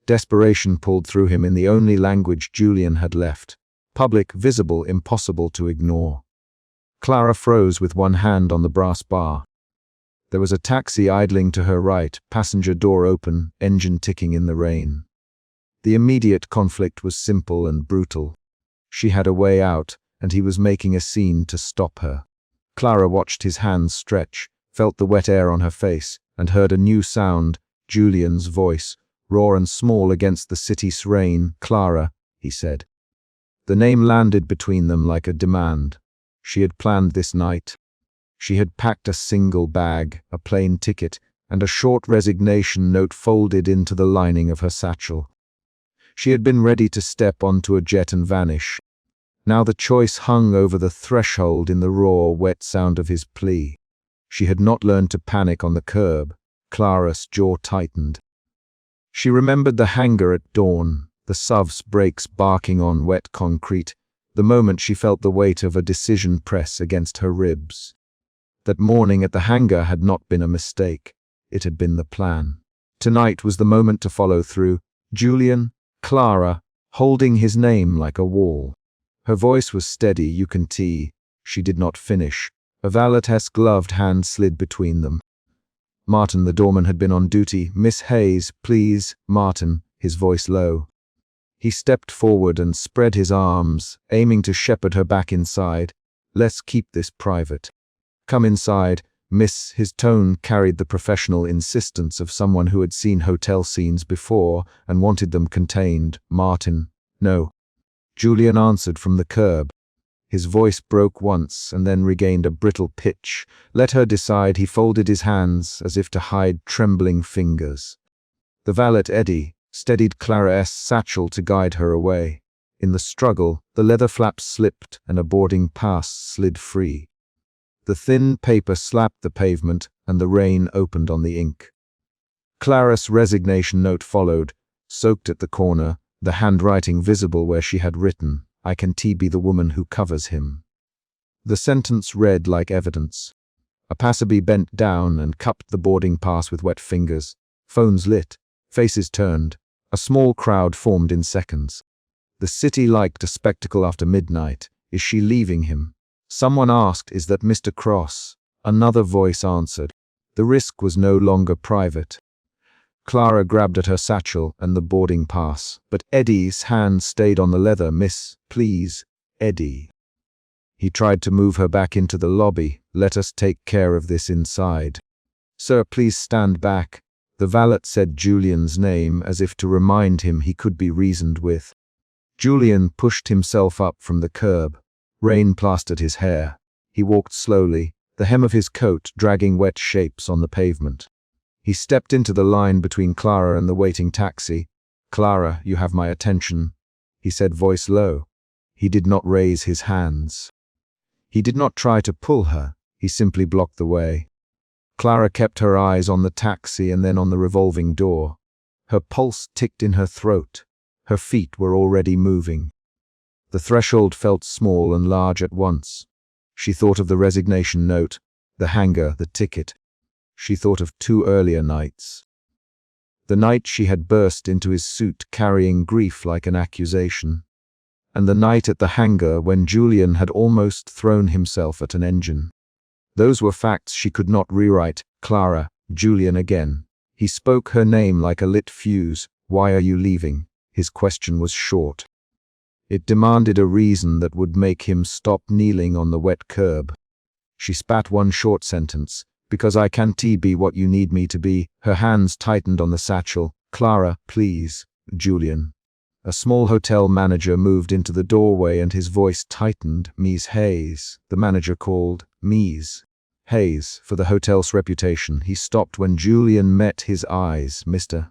Desperation pulled through him in the only language Julian had left. Public, visible, impossible to ignore. Clara froze with one hand on the brass bar. There was a taxi idling to her right, passenger door open, engine ticking in the rain. The immediate conflict was simple and brutal. She had a way out, and he was making a scene to stop her. Clara watched his hands stretch, felt the wet air on her face, and heard a new sound, Julian's voice, raw and small against the city's rain. "Clara," he said. The name landed between them like a demand. She had planned this night. She had packed a single bag, a plane ticket, and a short resignation note folded into the lining of her satchel. She had been ready to step onto a jet and vanish. Now the choice hung over the threshold in the raw, wet sound of his plea. She had not learned to panic on the curb. Clara's jaw tightened. She remembered the hangar at dawn, the SUV's brakes barking on wet concrete, the moment she felt the weight of a decision press against her ribs. That morning at the hangar had not been a mistake. It had been the plan. Tonight was the moment to follow through. Julian, Clara, holding his name like a wall. Her voice was steady, "You can tee." She did not finish. A valet's gloved hand slid between them. Martin, the doorman, had been on duty. "Miss Hayes, please." "Martin," his voice low. He stepped forward and spread his arms, aiming to shepherd her back inside. "Let's keep this private." "Come inside, miss." His tone carried the professional insistence of someone who had seen hotel scenes before and wanted them contained. "Martin." "No." Julian answered from the curb. His voice broke once and then regained a brittle pitch. "Let her decide." He folded his hands as if to hide trembling fingers. The valet, Eddie, steadied Clara's satchel to guide her away. In the struggle, the leather flaps slipped and a boarding pass slid free. The thin paper slapped the pavement and the rain opened on the ink. Clara's resignation note followed, soaked at the corner, the handwriting visible where she had written, "I can be the woman who covers him." The sentence read like evidence. A passerby bent down and cupped the boarding pass with wet fingers. Phones lit, faces turned. A small crowd formed in seconds. The city liked a spectacle after midnight. Is she leaving him? Someone asked, "Is that Mr. Cross?" Another voice answered. The risk was no longer private. Clara grabbed at her satchel and the boarding pass, but Eddie's hand stayed on the leather. "Miss, please." "Eddie." He tried to move her back into the lobby. "Let us take care of this inside." "Sir, please stand back." The valet said Julian's name as if to remind him he could be reasoned with. Julian pushed himself up from the curb. Rain plastered his hair. He walked slowly, the hem of his coat dragging wet shapes on the pavement. He stepped into the line between Clara and the waiting taxi. "Clara, you have my attention," he said, voice low. He did not raise his hands. He did not try to pull her. He simply blocked the way. Clara kept her eyes on the taxi and then on the revolving door. Her pulse ticked in her throat. Her feet were already moving. The threshold felt small and large at once. She thought of the resignation note, the hangar, the ticket. She thought of 2 earlier nights. The night she had burst into his suit carrying grief like an accusation. And the night at the hangar when Julian had almost thrown himself at an engine. Those were facts she could not rewrite. "Clara," Julian again. He spoke her name like a lit fuse. "Why are you leaving?" His question was short. It demanded a reason that would make him stop kneeling on the wet curb. She spat one short sentence. "Because I can't be what you need me to be." Her hands tightened on the satchel. "Clara, please." "Julian." A small hotel manager moved into the doorway and his voice tightened. "Miss Hayes." The manager called. "Miss Hayes." For the hotel's reputation, he stopped when Julian met his eyes. "Mr.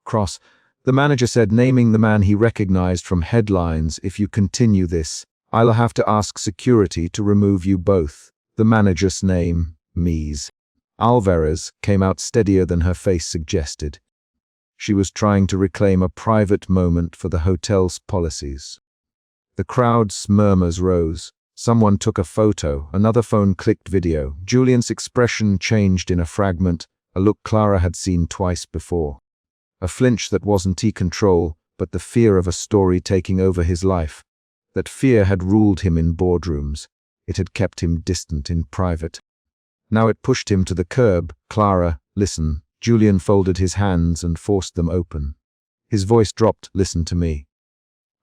Cross," the manager said, naming the man he recognized from headlines. "If you continue this, I'll have to ask security to remove you both." The manager's name, Mies Alvarez, came out steadier than her face suggested. She was trying to reclaim a private moment for the hotel's policies. The crowd's murmurs rose. Someone took a photo, another phone clicked video. Julian's expression changed in a fragment, a look Clara had seen twice before. A flinch that wasn't control, but the fear of a story taking over his life. That fear had ruled him in boardrooms. It had kept him distant in private. Now it pushed him to the curb. Clara, listen. Julian folded his hands and forced them open. His voice dropped. Listen to me.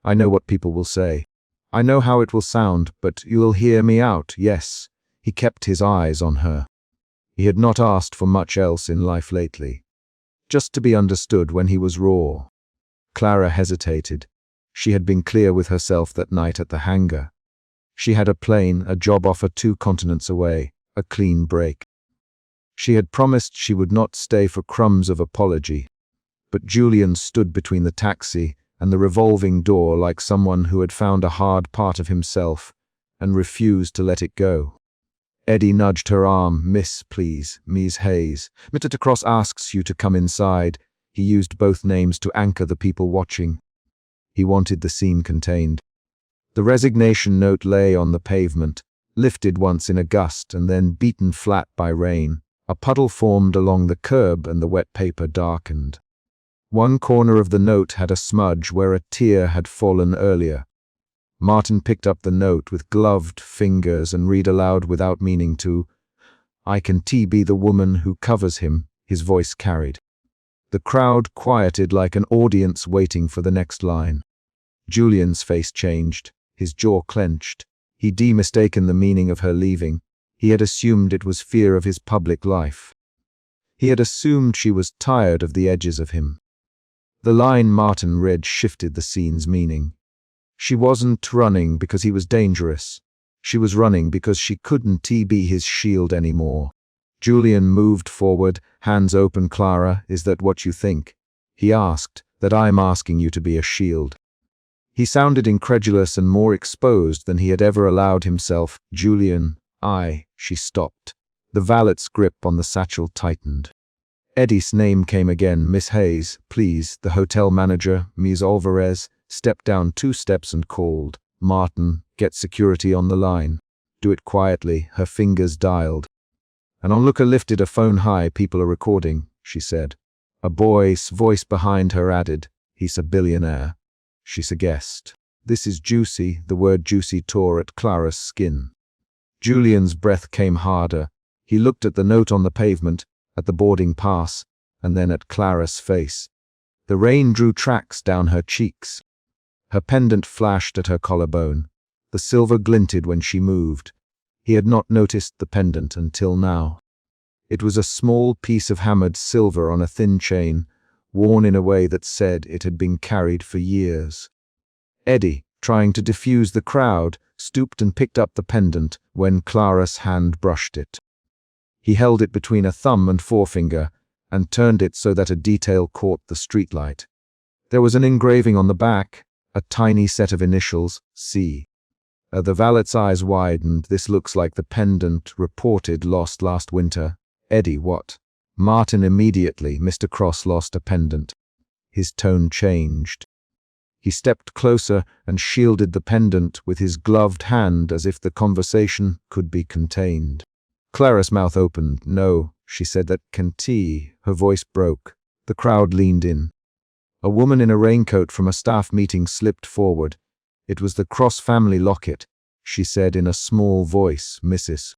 I know what people will say. I know how it will sound, but you'll hear me out, yes. He kept his eyes on her. He had not asked for much else in life lately. Just to be understood when he was raw. Clara hesitated. She had been clear with herself that night at the hangar. She had a plane, a job offer 2 continents away, a clean break. She had promised she would not stay for crumbs of apology. But Julian stood between the taxi and the revolving door like someone who had found a hard part of himself and refused to let it go. Eddie nudged her arm. Miss, please, Ms. Hayes. Mr. Cross asks you to come inside. He used both names to anchor the people watching. He wanted the scene contained. The resignation note lay on the pavement, lifted once in a gust and then beaten flat by rain. A puddle formed along the curb and the wet paper darkened. One corner of the note had a smudge where a tear had fallen earlier. Martin picked up the note with gloved fingers and read aloud without meaning to. I can be the woman who covers him, his voice carried. The crowd quieted like an audience waiting for the next line. Julian's face changed, his jaw clenched. He'd mistaken the meaning of her leaving. He had assumed it was fear of his public life. He had assumed she was tired of the edges of him. The line Martin read shifted the scene's meaning. She wasn't running because he was dangerous. She was running because she couldn't be his shield anymore. Julian moved forward, hands open. Clara, is that what you think? He asked. That I'm asking you to be a shield. He sounded incredulous and more exposed than he had ever allowed himself. Julian, she stopped. The valet's grip on the satchel tightened. Eddie's name came again. Miss Hayes, please. The hotel manager, Ms. Alvarez, stepped down 2 steps and called. Martin, get security on the line. Do it quietly. Her fingers dialed. An onlooker lifted a phone high. People are recording, she said. A boy's voice behind her added, he's a billionaire. She's a guest. This is juicy. The word juicy tore at Clara's skin. Julian's breath came harder. He looked at the note on the pavement, at the boarding pass, and then at Clara's face. The rain drew tracks down her cheeks. Her pendant flashed at her collarbone. The silver glinted when she moved. He had not noticed the pendant until now. It was a small piece of hammered silver on a thin chain, worn in a way that said it had been carried for years. Eddie, trying to diffuse the crowd, stooped and picked up the pendant when Clara's hand brushed it. He held it between a thumb and forefinger and turned it so that a detail caught the streetlight. There was an engraving on the back, a tiny set of initials, C. The valet's eyes widened. This looks like the pendant reported lost last winter. Eddie, what? Martin immediately. Mr. Cross lost a pendant. His tone changed. He stepped closer and shielded the pendant with his gloved hand as if the conversation could be contained. Clara's mouth opened. No, she said, that can tea. Her voice broke. The crowd leaned in. A woman in a raincoat from a staff meeting slipped forward. It was the Cross family locket, she said in a small voice. Mrs.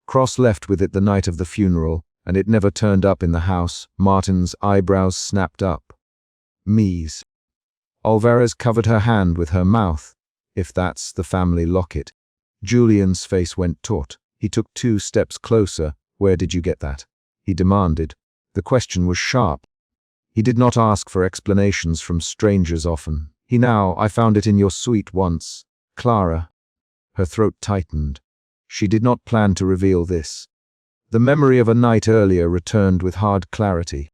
Cross left with it the night of the funeral, and it never turned up in the house. Martin's eyebrows snapped up. Mies. Alvarez covered her hand with her mouth. If that's the family locket. Julian's face went taut. He took 2 steps closer. Where did you get that? He demanded. The question was sharp. He did not ask for explanations from strangers often. I found it in your suite once. Clara. Her throat tightened. She did not plan to reveal this. The memory of a night earlier returned with hard clarity.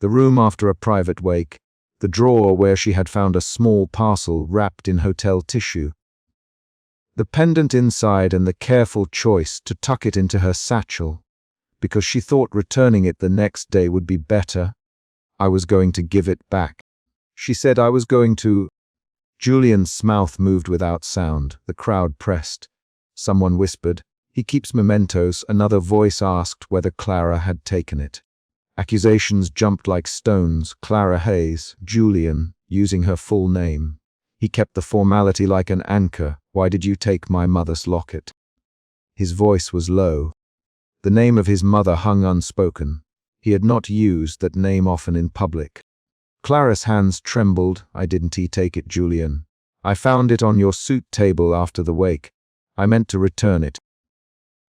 The room after a private wake, the drawer where she had found a small parcel wrapped in hotel tissue. The pendant inside and the careful choice to tuck it into her satchel, because she thought returning it the next day would be better. I was going to give it back. She said I was going to. Julian's mouth moved without sound. The crowd pressed. Someone whispered, he keeps mementos. Another voice asked whether Clara had taken it. Accusations jumped like stones. Clara Hayes, Julian, using her full name. He kept the formality like an anchor. Why did you take my mother's locket? His voice was low. The name of his mother hung unspoken. He had not used that name often in public. Clara's hands trembled. I didn't take it, Julian. I found it on your suit table after the wake. I meant to return it.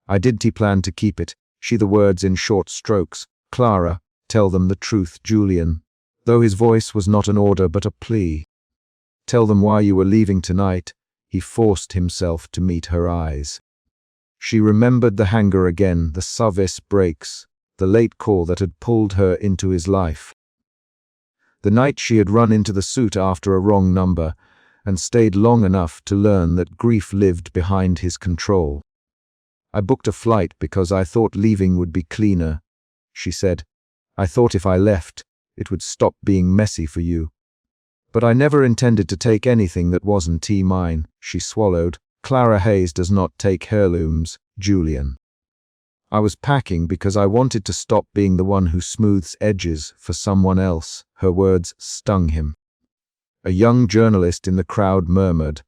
I didn't plan to keep it. She the words in short strokes. Clara, tell them the truth, Julian. Though his voice was not an order but a plea. Tell them why you were leaving tonight. He forced himself to meet her eyes. She remembered the hangar again, the service breaks, the late call that had pulled her into his life. The night she had run into the suit after a wrong number and stayed long enough to learn that grief lived behind his control. I booked a flight because I thought leaving would be cleaner, she said. I thought if I left, it would stop being messy for you. But I never intended to take anything that wasn't mine, she swallowed. Clara Hayes does not take heirlooms, Julian. I was packing because I wanted to stop being the one who smooths edges for someone else. Her words stung him. A young journalist in the crowd murmured.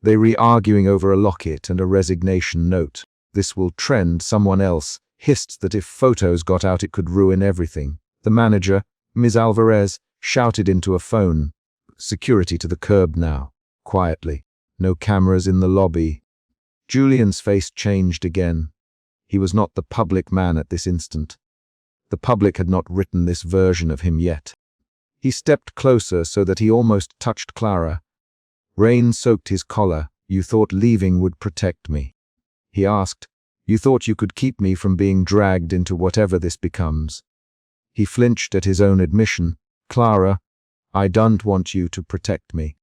They re-arguing over a locket and a resignation note. This will trend. Someone else hissed that if photos got out it could ruin everything. The manager, Ms. Alvarez, shouted into a phone. Security to the curb now. Quietly. No cameras in the lobby. Julian's face changed again. He was not the public man at this instant. The public had not written this version of him yet. He stepped closer so that he almost touched Clara. Rain soaked his collar. You thought leaving would protect me. He asked. You thought you could keep me from being dragged into whatever this becomes. He flinched at his own admission. Clara, I don't want you to protect me.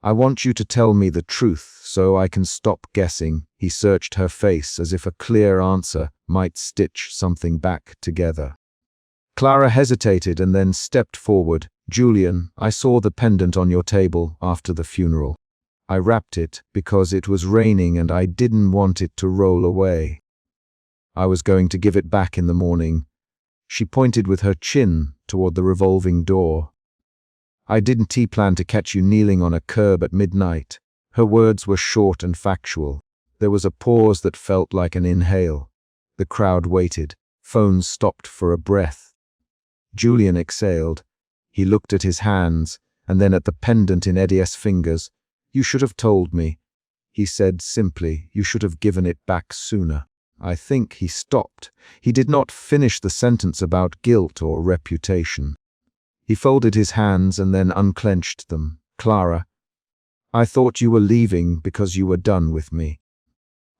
I want you to tell me the truth so I can stop guessing. He searched her face as if a clear answer might stitch something back together. Clara hesitated and then stepped forward. Julian, I saw the pendant on your table after the funeral. I wrapped it because it was raining and I didn't want it to roll away. I was going to give it back in the morning. She pointed with her chin toward the revolving door. I didn't plan to catch you kneeling on a curb at midnight. Her words were short and factual. There was a pause that felt like an inhale. The crowd waited. Phones stopped for a breath. Julian exhaled. He looked at his hands and then at the pendant in Eddie's fingers. You should have told me, he said simply. You should have given it back sooner. I think he stopped. He did not finish the sentence about guilt or reputation. He folded his hands and then unclenched them. Clara, I thought you were leaving because you were done with me.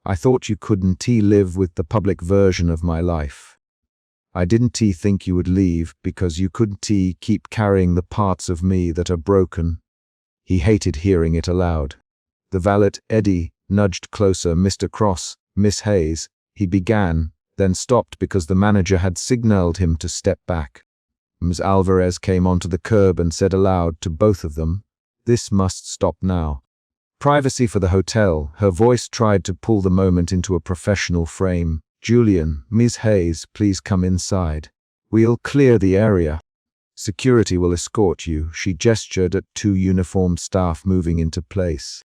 I thought you couldn't live with the public version of my life. I didn't think you would leave because you couldn't keep carrying the parts of me that are broken. He hated hearing it aloud. The valet, Eddie, nudged closer. Mr. Cross, Miss Hayes, he began, then stopped because the manager had signaled him to step back. Ms. Alvarez came onto the curb and said aloud to both of them, this must stop now. Privacy for the hotel. Her voice tried to pull the moment into a professional frame. Julian, Ms. Hayes, please come inside. We'll clear the area. Security will escort you. She gestured at two uniformed staff moving into place.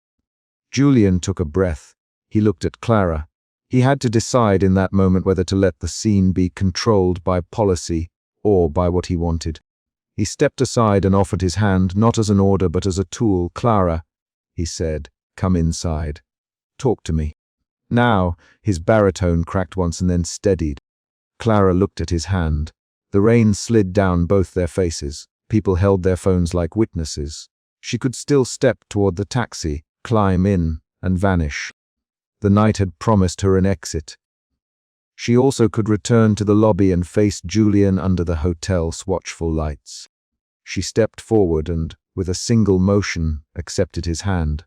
Julian took a breath. He looked at Clara. He had to decide in that moment whether to let the scene be controlled by policy or by what he wanted. He stepped aside and offered his hand, not as an order but as a tool. Clara, he said, come inside. Talk to me. Now, his baritone cracked once and then steadied. Clara looked at his hand. The rain slid down both their faces. People held their phones like witnesses. She could still step toward the taxi, climb in, and vanish. The night had promised her an exit. She also could return to the lobby and face Julian under the hotel's watchful lights. She stepped forward and, with a single motion, accepted his hand.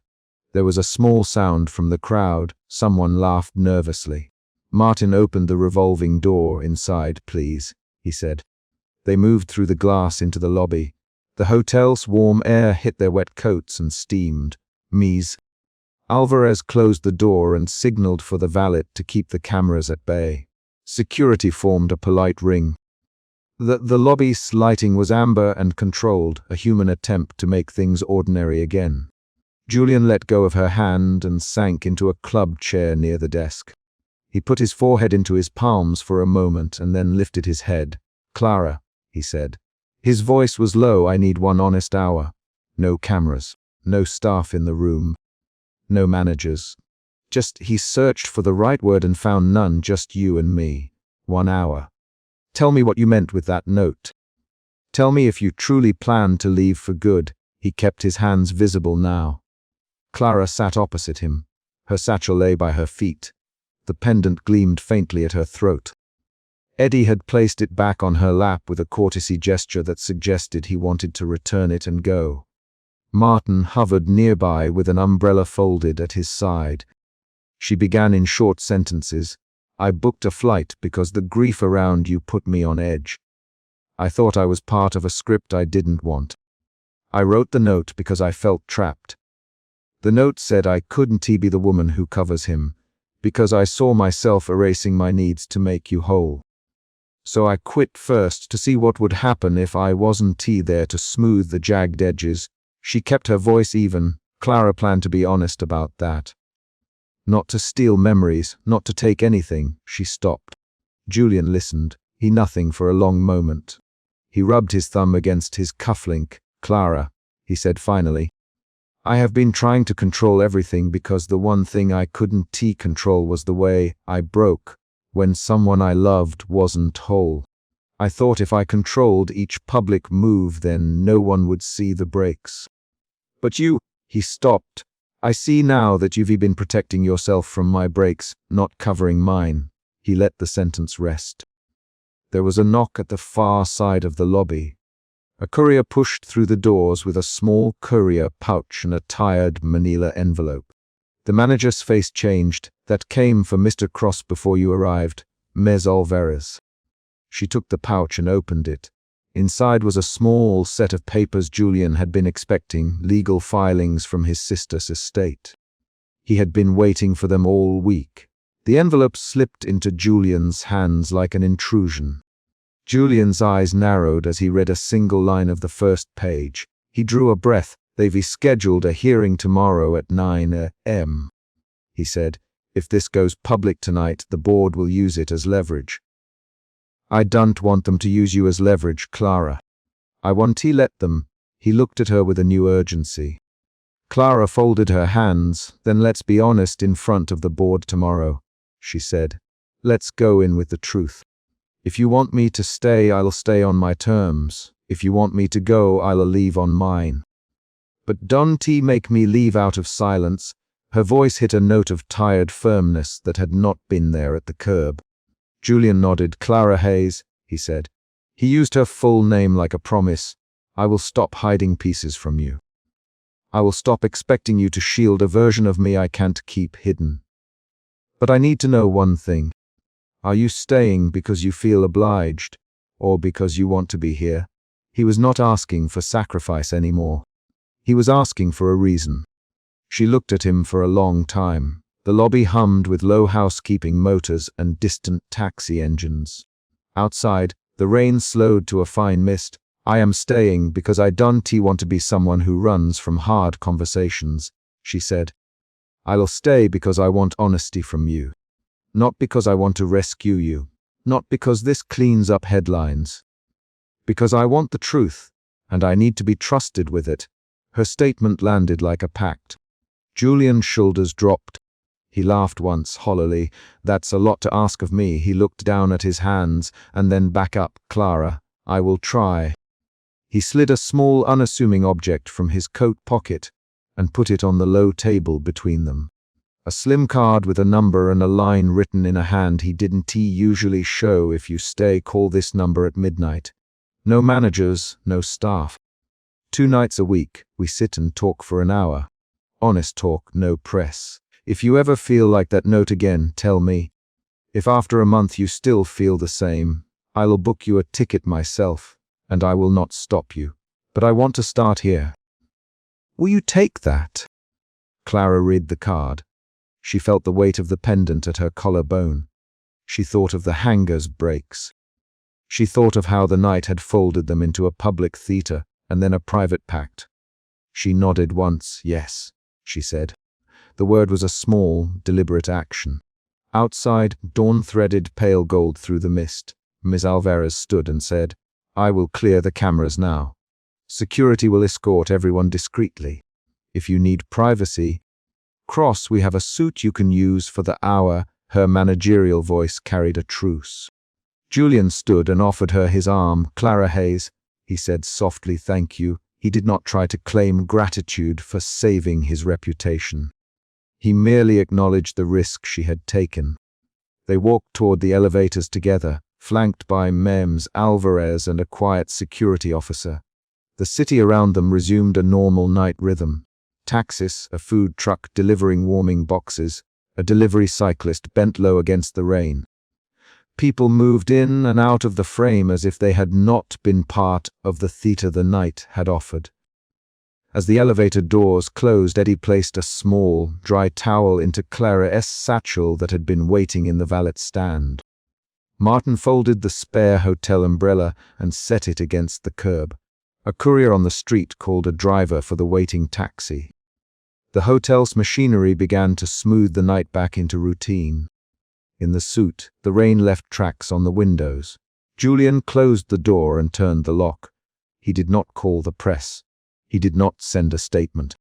There was a small sound from the crowd. Someone laughed nervously. Martin opened the revolving door. Inside, please, he said. They moved through the glass into the lobby. The hotel's warm air hit their wet coats and steamed. Ms. Alvarez closed the door and signaled for the valet to keep the cameras at bay. Security formed a polite ring. The lobby's lighting was amber and controlled, a human attempt to make things ordinary again. Julian let go of her hand and sank into a club chair near the desk. He put his forehead into his palms for a moment and then lifted his head. "Clara," he said. His voice was low. "I need one honest hour. No cameras, no staff in the room, no managers. He searched for the right word and found none, just you and me. 1 hour. Tell me what you meant with that note. Tell me if you truly planned to leave for good." He kept his hands visible now. Clara sat opposite him. Her satchel lay by her feet. The pendant gleamed faintly at her throat. Eddie had placed it back on her lap with a courtesy gesture that suggested he wanted to return it and go. Martin hovered nearby with an umbrella folded at his side. She began in short sentences. "I booked a flight because the grief around you put me on edge. I thought I was part of a script I didn't want. I wrote the note because I felt trapped. The note said I couldn't be the woman who covers him, because I saw myself erasing my needs to make you whole. So I quit first to see what would happen if I wasn't there to smooth the jagged edges." She kept her voice even. Clara planned to be honest about that. Not to steal memories, not to take anything. She stopped. Julian listened. He nothing for a long moment. He rubbed his thumb against his cufflink. "Clara," he said finally, "I have been trying to control everything because the one thing I couldn't control was the way I broke when someone I loved wasn't whole. I thought if I controlled each public move, then no one would see the breaks. But you—" He stopped. "I see now that you've been protecting yourself from my breaks, not covering mine." He let the sentence rest. There was a knock at the far side of the lobby. A courier pushed through the doors with a small courier pouch and a tired manila envelope. The manager's face changed. "That came for Mr. Cross before you arrived, Ms. Alvarez." She took the pouch and opened it. Inside was a small set of papers Julian had been expecting, legal filings from his sister's estate. He had been waiting for them all week. The envelope slipped into Julian's hands like an intrusion. Julian's eyes narrowed as he read a single line of the first page. He drew a breath. "They've scheduled a hearing tomorrow at 9 a.m. he said. "If this goes public tonight, the board will use it as leverage." "I don't want them to use you as leverage, Clara. I want to let them." He looked at her with a new urgency. Clara folded her hands. "Then let's be honest in front of the board tomorrow," she said. "Let's go in with the truth. If you want me to stay, I'll stay on my terms. If you want me to go, I'll leave on mine. But don't make me leave out of silence." Her voice hit a note of tired firmness that had not been there at the curb. Julian nodded. "Clara Hayes," he said. He used her full name like a promise. "I will stop hiding pieces from you. I will stop expecting you to shield a version of me I can't keep hidden. But I need to know one thing. Are you staying because you feel obliged, or because you want to be here?" He was not asking for sacrifice anymore. He was asking for a reason. She looked at him for a long time. The lobby hummed with low housekeeping motors and distant taxi engines. Outside, the rain slowed to a fine mist. "I am staying because I don't want to be someone who runs from hard conversations," she said. "I'll stay because I want honesty from you. Not because I want to rescue you. Not because this cleans up headlines. Because I want the truth, and I need to be trusted with it." Her statement landed like a pact. Julian's shoulders dropped. He laughed once, hollowly. "That's a lot to ask of me." He looked down at his hands and then back up. "Clara, I will try." He slid a small, unassuming object from his coat pocket and put it on the low table between them. A slim card with a number and a line written in a hand he didn't usually show. "If you stay, call this number at midnight. No managers, no staff. 2 nights a week, we sit and talk for an hour. Honest talk, no press. If you ever feel like that note again, tell me. If after a month you still feel the same, I'll book you a ticket myself, and I will not stop you. But I want to start here. Will you take that?" Clara read the card. She felt the weight of the pendant at her collarbone. She thought of the hanger's breaks. She thought of how the night had folded them into a public theater and then a private pact. She nodded once. Yes, she said. The word was a small, deliberate action. Outside, dawn threaded pale gold through the mist. Miss Alvarez stood and said, "I will clear the cameras now. Security will escort everyone discreetly. If you need privacy, Cross, we have a suit you can use for the hour." Her managerial voice carried a truce. Julian stood and offered her his arm. "Clara Hayes," he said softly, "thank you." He did not try to claim gratitude for saving his reputation. He merely acknowledged the risk she had taken. They walked toward the elevators together, flanked by Ms. Alvarez and a quiet security officer. The city around them resumed a normal night rhythm. Taxis, a food truck delivering warming boxes, a delivery cyclist bent low against the rain. People moved in and out of the frame as if they had not been part of the theater the night had offered. As the elevator doors closed, Eddie placed a small, dry towel into Clara's satchel that had been waiting in the valet stand. Martin folded the spare hotel umbrella and set it against the curb. A courier on the street called a driver for the waiting taxi. The hotel's machinery began to smooth the night back into routine. In the suite, the rain left tracks on the windows. Julian closed the door and turned the lock. He did not call the press. He did not send a statement.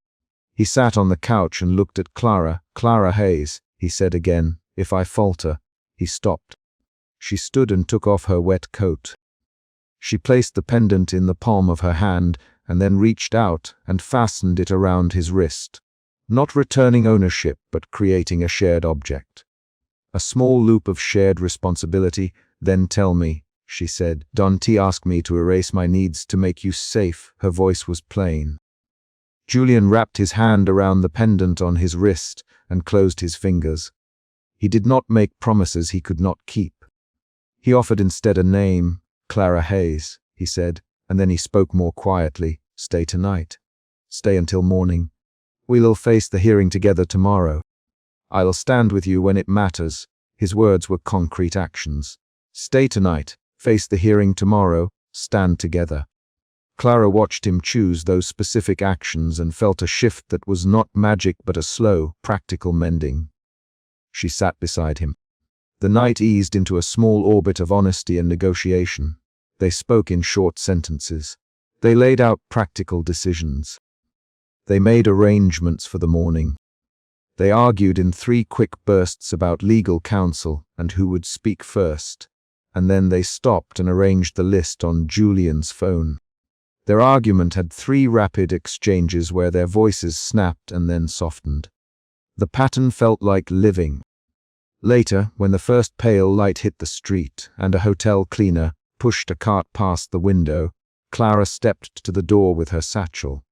He sat on the couch and looked at Clara. "Clara Hayes," he said again. "If I falter." He stopped. She stood and took off her wet coat. She placed the pendant in the palm of her hand and then reached out and fastened it around his wrist. Not returning ownership, but creating a shared object. A small loop of shared responsibility. "Then tell me," she said. "Dante asked me to erase my needs to make you safe." Her voice was plain. Julian wrapped his hand around the pendant on his wrist and closed his fingers. He did not make promises he could not keep. He offered instead a name. "Clara Hayes," he said, and then he spoke more quietly. "Stay tonight. Stay until morning. We'll face the hearing together tomorrow. I'll stand with you when it matters." His words were concrete actions. Stay tonight, face the hearing tomorrow, stand together. Clara watched him choose those specific actions and felt a shift that was not magic but a slow, practical mending. She sat beside him. The night eased into a small orbit of honesty and negotiation. They spoke in short sentences. They laid out practical decisions. They made arrangements for the morning. They argued in 3 quick bursts about legal counsel and who would speak first, and then they stopped and arranged the list on Julian's phone. Their argument had 3 rapid exchanges where their voices snapped and then softened. The pattern felt like living. Later, when the first pale light hit the street and a hotel cleaner pushed a cart past the window, Clara stepped to the door with her satchel.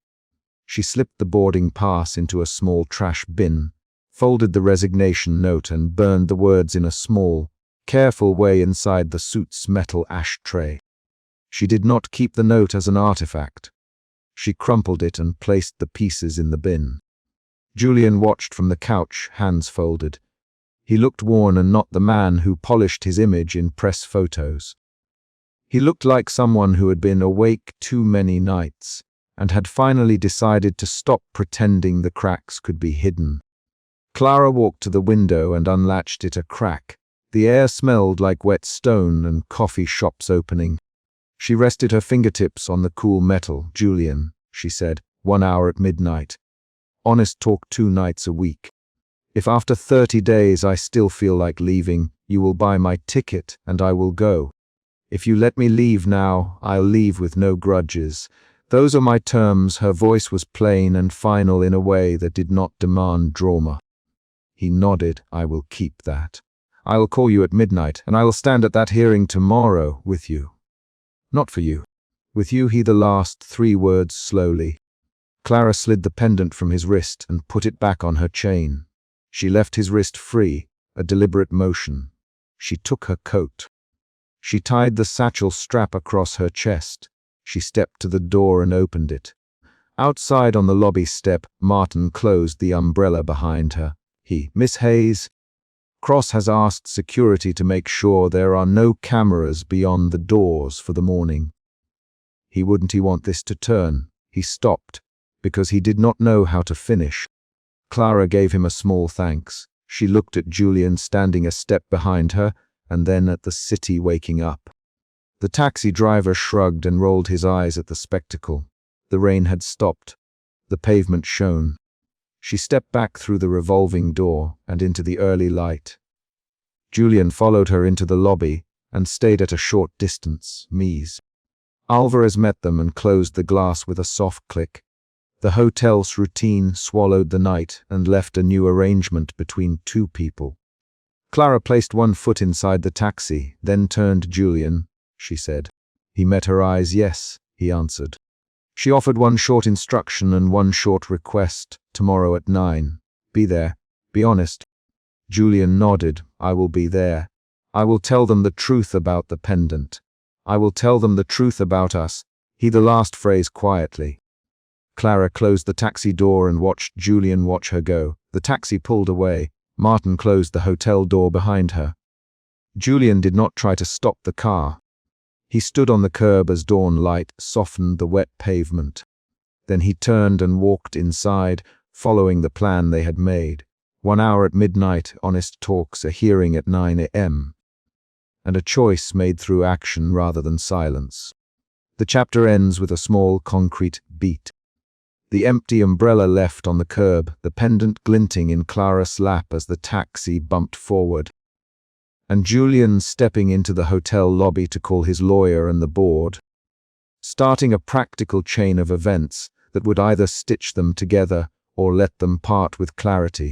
She slipped the boarding pass into a small trash bin, folded the resignation note and burned the words in a small, careful way inside the suit's metal ashtray. She did not keep the note as an artifact. She crumpled it and placed the pieces in the bin. Julian watched from the couch, hands folded. He looked worn and not the man who polished his image in press photos. He looked like someone who had been awake too many nights and had finally decided to stop pretending the cracks could be hidden. Clara walked to the window and unlatched it a crack. The air smelled like wet stone and coffee shops opening. She rested her fingertips on the cool metal. "Julian," she said, 1 hour at midnight. "Honest talk 2 nights a week. If after 30 days I still feel like leaving, you will buy my ticket and I will go. If you let me leave now, I'll leave with no grudges. Those are my terms." Her voice was plain and final in a way that did not demand drama. He nodded. "I will keep that. I will call you at midnight, and I will stand at that hearing tomorrow with you. Not for you. With you." He the last 3 words slowly. Clara slid the pendant from his wrist and put it back on her chain. She left his wrist free, a deliberate motion. She took her coat. She tied the satchel strap across her chest. She stepped to the door and opened it. Outside on the lobby step, Martin closed the umbrella behind her. "Miss Hayes." Cross has asked security to make sure there are no cameras beyond the doors for the morning. He wouldn't want this to turn. He stopped, because he did not know how to finish. Clara gave him a small thanks. She looked at Julian standing a step behind her, and then at the city waking up. The taxi driver shrugged and rolled his eyes at the spectacle. The rain had stopped. The pavement shone. She stepped back through the revolving door and into the early light. Julian followed her into the lobby and stayed at a short distance. Mies. Alvarez met them and closed the glass with a soft click. The hotel's routine swallowed the night and left a new arrangement between two people. Clara placed one foot inside the taxi, then turned to Julian, she said. He met her eyes. Yes, he answered. She offered one short instruction and one short request. Tomorrow at 9. Be there. Be honest. Julian nodded. I will be there. I will tell them the truth about the pendant. I will tell them the truth about us. The last phrase quietly. Clara closed the taxi door and watched Julian watch her go. The taxi pulled away. Martin closed the hotel door behind her. Julian did not try to stop the car. He stood on the curb as dawn light softened the wet pavement. Then he turned and walked inside, following the plan they had made. 1 hour at midnight, honest talks, a hearing at 9 a.m. And a choice made through action rather than silence. The chapter ends with a small concrete beat. The empty umbrella left on the curb, the pendant glinting in Clara's lap as the taxi bumped forward. And Julian stepping into the hotel lobby to call his lawyer and the board, starting a practical chain of events that would either stitch them together or let them part with clarity.